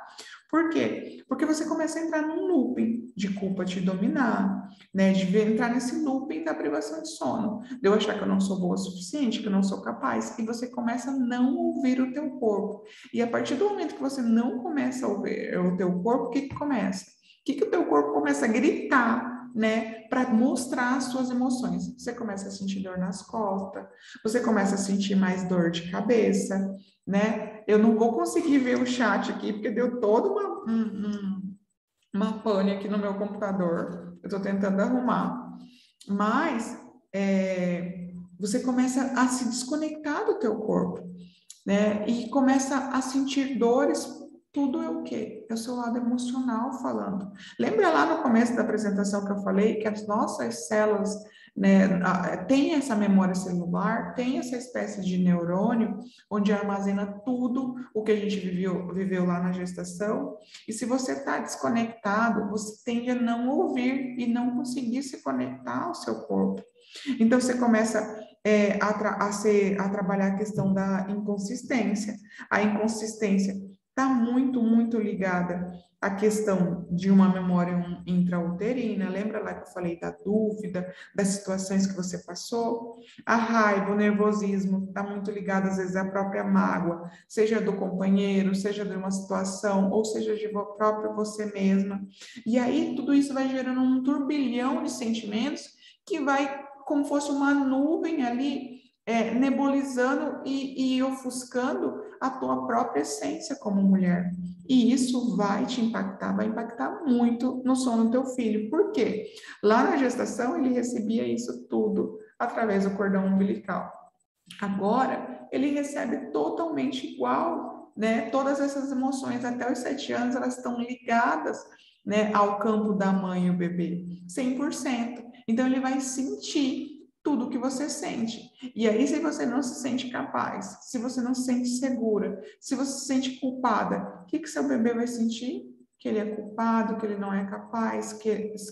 Por quê? Porque você começa a entrar num looping de culpa te dominar, né? De entrar nesse looping da privação de sono, de eu achar que eu não sou boa o suficiente, que eu não sou capaz, e você começa a não ouvir o teu corpo. E a partir do momento que você não começa a ouvir o teu corpo, o que começa? O que o teu corpo começa a gritar, né, para mostrar as suas emoções? Você começa a sentir dor nas costas, você começa a sentir mais dor de cabeça, né? Eu não vou conseguir ver o chat aqui, porque deu toda uma pane aqui no meu computador. Eu estou tentando arrumar. Mas você começa a se desconectar do teu corpo, né? E começa a sentir dores. Tudo é o quê? É o seu lado emocional falando. Lembra lá no começo da apresentação que eu falei que as nossas células, né, tem essa memória celular, tem essa espécie de neurônio onde armazena tudo o que a gente viveu lá na gestação. E se você está desconectado, você tende a não ouvir e não conseguir se conectar ao seu corpo. Então você começa a trabalhar a questão da inconsistência. A inconsistência está muito, muito ligada à questão de uma memória intrauterina. Lembra lá que eu falei da dúvida, das situações que você passou? A raiva, o nervosismo está muito ligado, às vezes, à própria mágoa, seja do companheiro, seja de uma situação, ou seja de própria você mesma. E aí, tudo isso vai gerando um turbilhão de sentimentos que vai como fosse uma nuvem ali, nebulizando e ofuscando a tua própria essência como mulher. E isso vai te impactar, vai impactar muito no sono do teu filho. Por quê? Lá na gestação, ele recebia isso tudo através do cordão umbilical. Agora, ele recebe totalmente igual, né? Todas essas emoções, até os 7 anos, elas estão ligadas, né, ao campo da mãe e o bebê, 100%. Então, ele vai sentir tudo que você sente. E aí, se você não se sente capaz, se você não se sente segura, se você se sente culpada, o que seu bebê vai sentir? Que ele é culpado, que ele não é capaz, que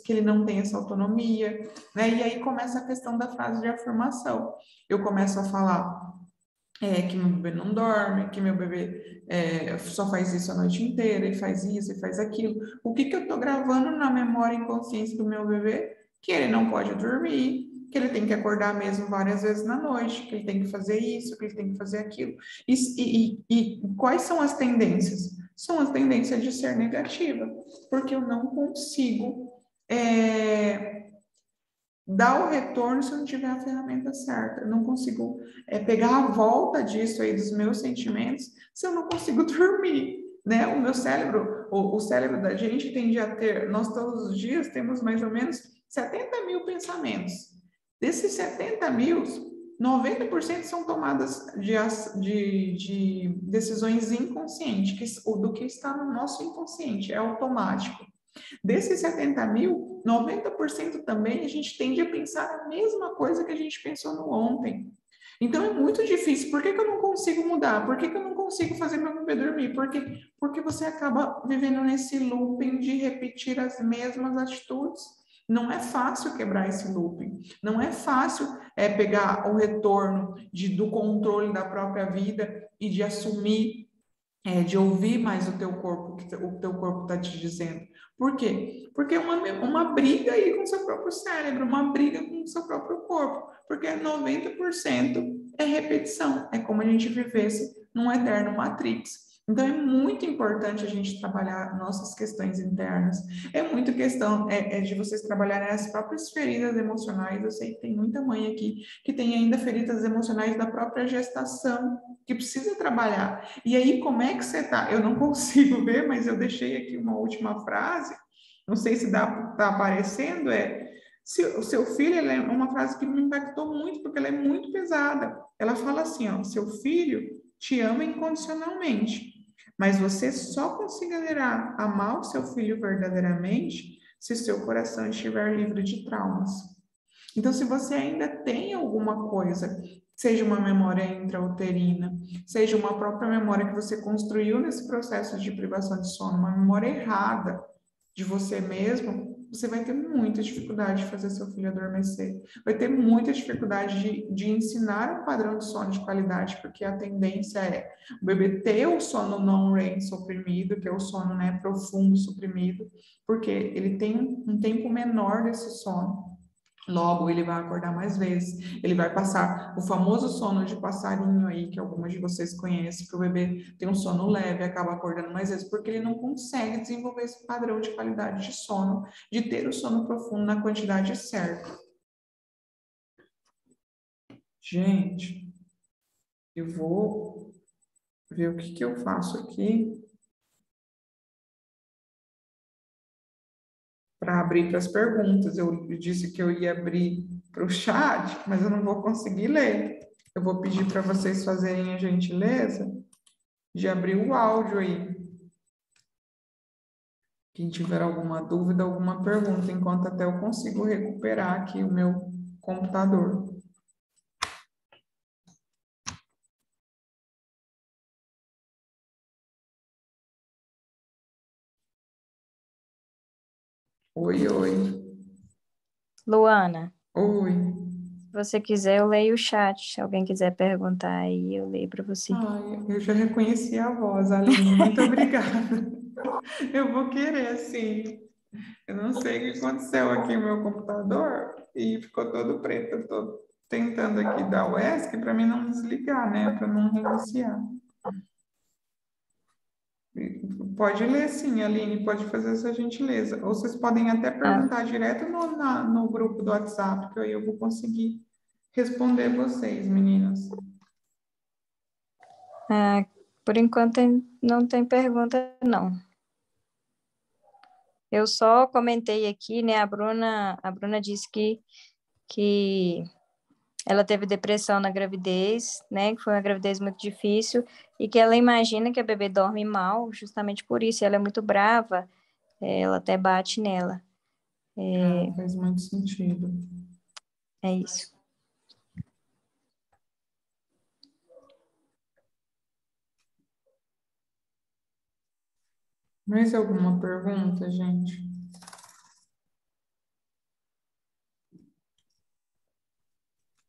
ele não tem essa autonomia, né? E aí começa a questão da frase de afirmação. Eu começo a falar que meu bebê não dorme, que meu bebê só faz isso a noite inteira, e faz isso, e faz aquilo. O que eu estou gravando na memória inconsciente do meu bebê? Que ele não pode dormir, que ele tem que acordar mesmo várias vezes na noite, que ele tem que fazer isso, que ele tem que fazer aquilo. E quais são as tendências? São as tendências de ser negativa, porque eu não consigo dar o retorno se eu não tiver a ferramenta certa. Eu não consigo pegar a volta disso aí, dos meus sentimentos, se eu não consigo dormir, né? O meu cérebro, o cérebro da gente tende a ter, nós todos os dias temos mais ou menos 70 mil pensamentos. Desses 70 mil, 90% são tomadas de decisões inconscientes, do que está no nosso inconsciente, é automático. Desses 70 mil, 90% também a gente tende a pensar a mesma coisa que a gente pensou no ontem. Então é muito difícil. Por que eu não consigo mudar? Por que eu não consigo fazer meu bebê dormir? Porque você acaba vivendo nesse looping de repetir as mesmas atitudes. Não é fácil quebrar esse looping. Não é fácil pegar o retorno do controle da própria vida e de assumir, de ouvir mais o teu corpo, o teu corpo está te dizendo. Por quê? Porque é uma briga aí com o seu próprio cérebro, uma briga com o seu próprio corpo, porque 90% é repetição, é como a gente vivesse num eterno Matrix. Então, é muito importante a gente trabalhar nossas questões internas. É muito questão de vocês trabalharem as próprias feridas emocionais. Eu sei que tem muita mãe aqui que tem ainda feridas emocionais da própria gestação, que precisa trabalhar. E aí, como é que você está? Eu não consigo ver, mas eu deixei aqui uma última frase. Não sei se está aparecendo, se o seu filho, ela é uma frase que me impactou muito, porque ela é muito pesada. Ela fala assim, ó, seu filho te ama incondicionalmente, mas você só conseguirá amar o seu filho verdadeiramente se seu coração estiver livre de traumas. Então, se você ainda tem alguma coisa, seja uma memória intrauterina, seja uma própria memória que você construiu nesse processo de privação de sono, uma memória errada de você mesmo, você vai ter muita dificuldade de fazer seu filho adormecer. Vai ter muita dificuldade de ensinar um padrão de sono de qualidade, porque a tendência é o bebê ter o sono não REM suprimido, que é o sono, né, profundo suprimido, porque ele tem um tempo menor desse sono. Logo, ele vai acordar mais vezes, ele vai passar o famoso sono de passarinho aí, que algumas de vocês conhecem, que o bebê tem um sono leve, acaba acordando mais vezes, porque ele não consegue desenvolver esse padrão de qualidade de sono, de ter o sono profundo na quantidade certa. Gente, eu vou ver o que eu faço aqui para abrir para as perguntas. Eu disse que eu ia abrir para o chat, mas eu não vou conseguir ler. Eu vou pedir para vocês fazerem a gentileza de abrir o áudio aí. Quem tiver alguma dúvida, alguma pergunta, enquanto até eu consigo recuperar aqui o meu computador. Oi, oi. Luana, Oi. se você quiser, eu leio o chat. Se alguém quiser perguntar aí, eu leio para você. Ai, eu já reconheci a voz, Aline. Muito obrigada. Eu vou querer, sim. Eu não sei o que aconteceu aqui no meu computador e ficou todo preto. Eu estou tentando aqui dar o ESC para mim não desligar, né? Para não reiniciar. Pode ler sim, Aline, pode fazer essa gentileza. Ou vocês podem até perguntar direto no grupo do WhatsApp, que aí eu vou conseguir responder vocês, meninas. Por enquanto não tem pergunta, não. Eu só comentei aqui, né? A Bruna disse que ela teve depressão na gravidez, né? Que foi uma gravidez muito difícil e que ela imagina que a bebê dorme mal, justamente por isso. Ela é muito brava, ela até bate nela. Faz muito sentido. É isso. Mais alguma pergunta, gente?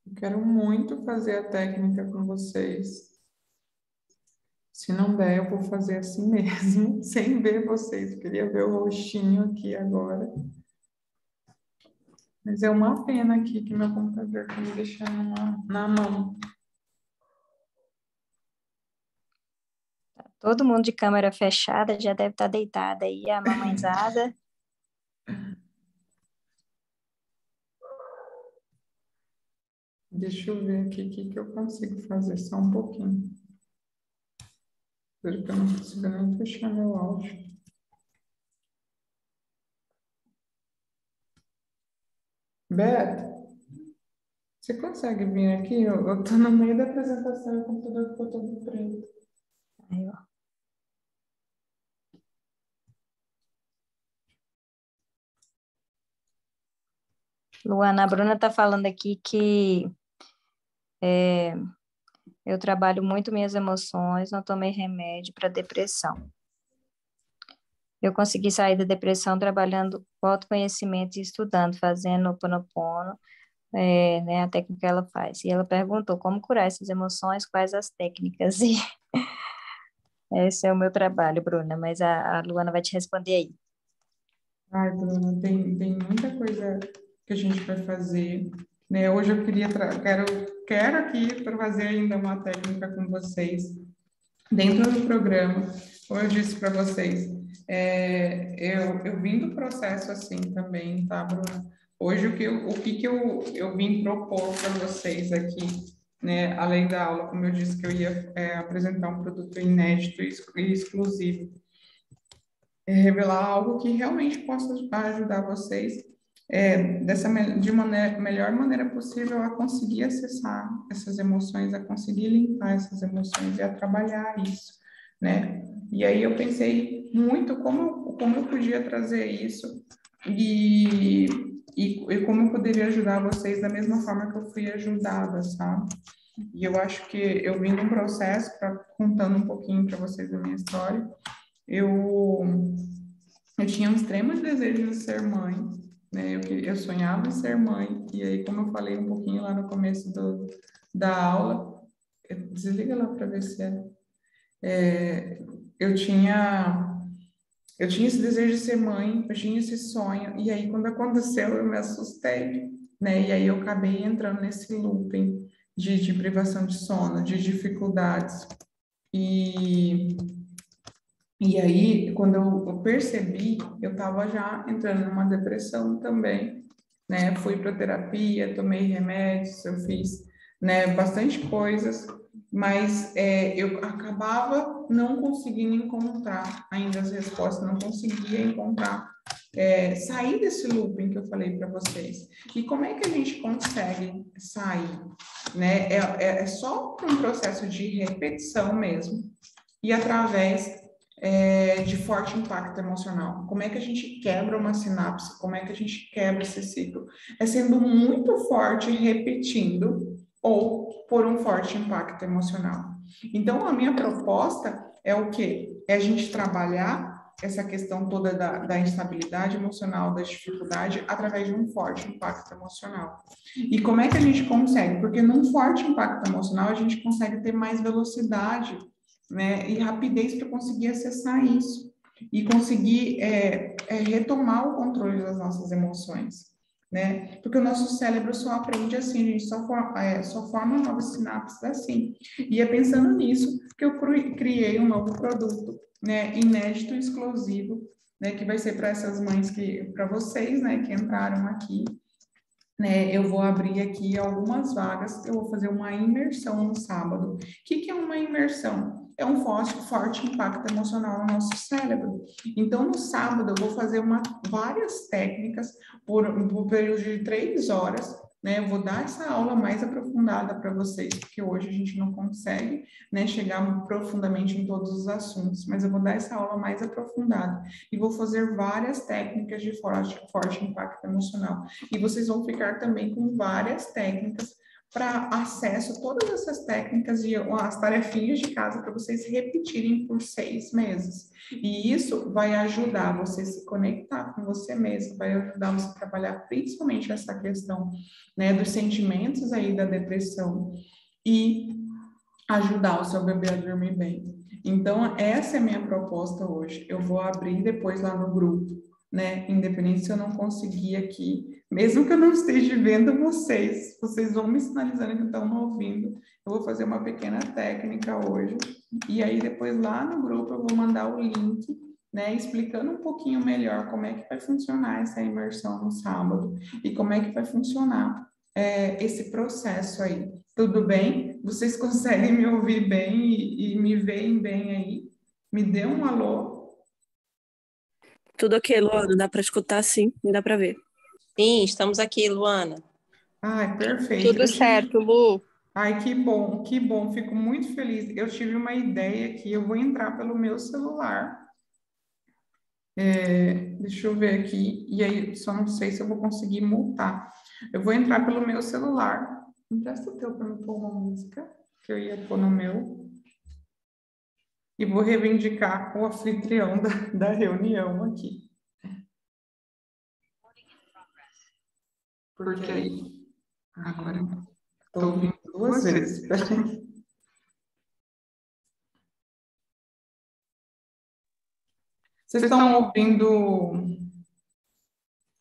Eu quero muito fazer a técnica com vocês. Se não der, eu vou fazer assim mesmo, sem ver vocês. Eu queria ver o rostinho aqui agora. Mas é uma pena aqui que meu computador está me deixando na mão. Todo mundo de câmera fechada já deve estar deitada aí, a mamãezada. Deixa eu ver aqui o que eu consigo fazer, só um pouquinho. Porque eu não consigo nem fechar meu áudio. Beto, você consegue vir aqui? Eu tô no meio da apresentação e o computador ficou todo preto. Aí, ó. Luana, a Bruna está falando aqui que eu trabalho muito minhas emoções, não tomei remédio para depressão. Eu consegui sair da depressão trabalhando o autoconhecimento e estudando, fazendo o Ho'oponopono, né, a técnica que ela faz. E ela perguntou como curar essas emoções, quais as técnicas. E esse é o meu trabalho, Bruna, mas a Luana vai te responder aí. Ai, Bruno, tem muita coisa que a gente vai fazer, né? Hoje eu quero aqui para fazer ainda uma técnica com vocês Dentro do programa, como eu disse para vocês, eu vim do processo assim também, tá, Bruna? Hoje, o que que eu vim propor para vocês aqui, né, além da aula, como eu disse que eu ia apresentar um produto inédito e exclusivo, revelar algo que realmente possa ajudar vocês de melhor maneira possível a conseguir acessar essas emoções, a conseguir limpar essas emoções e a trabalhar isso, né? E aí eu pensei muito como eu podia trazer isso e, e como eu poderia ajudar vocês da mesma forma que eu fui ajudada, sabe? E eu acho que eu vim num processo, contando um pouquinho para vocês da minha história, eu eu tinha um extremo desejo de ser mãe, né? Eu sonhava em ser mãe, e aí, como eu falei um pouquinho lá no começo da aula, desliga lá para ver se é, eu tinha, eu tinha esse desejo de ser mãe, eu tinha esse sonho, e aí, quando aconteceu, eu me assustei, né? E aí, eu acabei entrando nesse looping de privação de sono, de dificuldades. E E aí, quando eu percebi, eu estava já entrando numa depressão também, né? Fui para terapia, tomei remédios, eu fiz, né, bastante coisas, mas eu acabava não conseguindo encontrar ainda as respostas, não conseguia encontrar, sair desse looping que eu falei para vocês. E como é que a gente consegue sair, né? É só por um processo de repetição mesmo e através de forte impacto emocional. Como é que a gente quebra uma sinapse? Como é que a gente quebra esse ciclo? É sendo muito forte, repetindo, ou por um forte impacto emocional. Então, a minha proposta é o quê? É a gente trabalhar essa questão toda da instabilidade emocional, da dificuldade, através de um forte impacto emocional. E como é que a gente consegue? Porque num forte impacto emocional, a gente consegue ter mais velocidade, né, e rapidez para conseguir acessar isso e conseguir retomar o controle das nossas emoções, né? Porque o nosso cérebro só aprende assim, a gente só forma novas sinapses assim. E é pensando nisso que eu criei um novo produto, né, inédito e exclusivo, né, que vai ser para essas mães para vocês, né, que entraram aqui, né, eu vou abrir aqui algumas vagas, eu vou fazer uma imersão no sábado. O que é uma imersão? É um forte impacto emocional no nosso cérebro. Então, no sábado, eu vou fazer várias técnicas por um período de 3 horas, né? Eu vou dar essa aula mais aprofundada para vocês, porque hoje a gente não consegue, né, chegar profundamente em todos os assuntos, mas eu vou dar essa aula mais aprofundada e vou fazer várias técnicas de forte impacto emocional. E vocês vão ficar também com várias técnicas para acesso a todas essas técnicas e as tarefinhas de casa para vocês repetirem por 6 meses. E isso vai ajudar você a se conectar com você mesmo, vai ajudar você a trabalhar principalmente essa questão, né, dos sentimentos aí da depressão e ajudar o seu bebê a dormir bem. Então, essa é a minha proposta hoje. Eu vou abrir depois lá no grupo, né? Independente se eu não conseguir aqui, mesmo que eu não esteja vendo vocês, vocês vão me sinalizando que estão me ouvindo. Eu vou fazer uma pequena técnica hoje. E aí, depois lá no grupo, eu vou mandar o link, né? Explicando um pouquinho melhor como é que vai funcionar essa imersão no sábado e como é que vai funcionar esse processo aí. Tudo bem? Vocês conseguem me ouvir bem e me veem bem aí? Me dê um alô. Tudo ok, Luana, dá para escutar sim, e dá para ver. Sim, estamos aqui, Luana. Ai, perfeito. Tudo certo, Lu. Ai, que bom, fico muito feliz. Eu tive uma ideia aqui, eu vou entrar pelo meu celular. Deixa eu ver aqui, e aí só não sei se eu vou conseguir multar. Eu vou entrar pelo meu celular. Empresta o teu para me pôr uma música, que eu ia pôr no meu. E vou reivindicar o anfitrião da reunião aqui. Porque aí, agora, estou ouvindo 2 vezes. Vocês estão ouvindo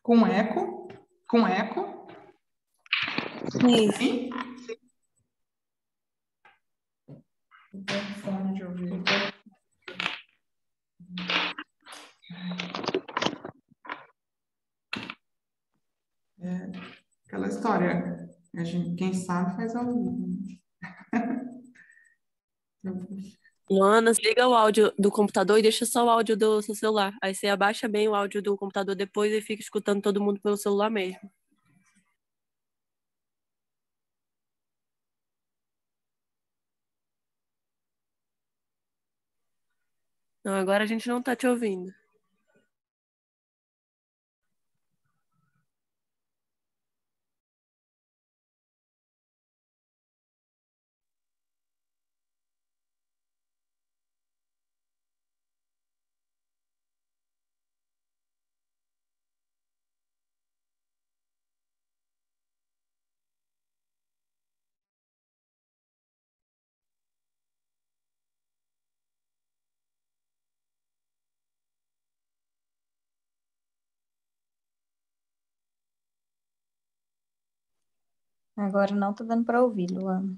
com eco? Com eco? Sim. Sim? Vou pôr um fone de ouvido. história. A gente, quem sabe faz ao vivo. Luana, liga o áudio do computador e deixa só o áudio do seu celular. Aí você abaixa bem o áudio do computador depois e fica escutando todo mundo pelo celular mesmo. Não, agora a gente não tá te ouvindo. Agora não tá dando para ouvir, Luana.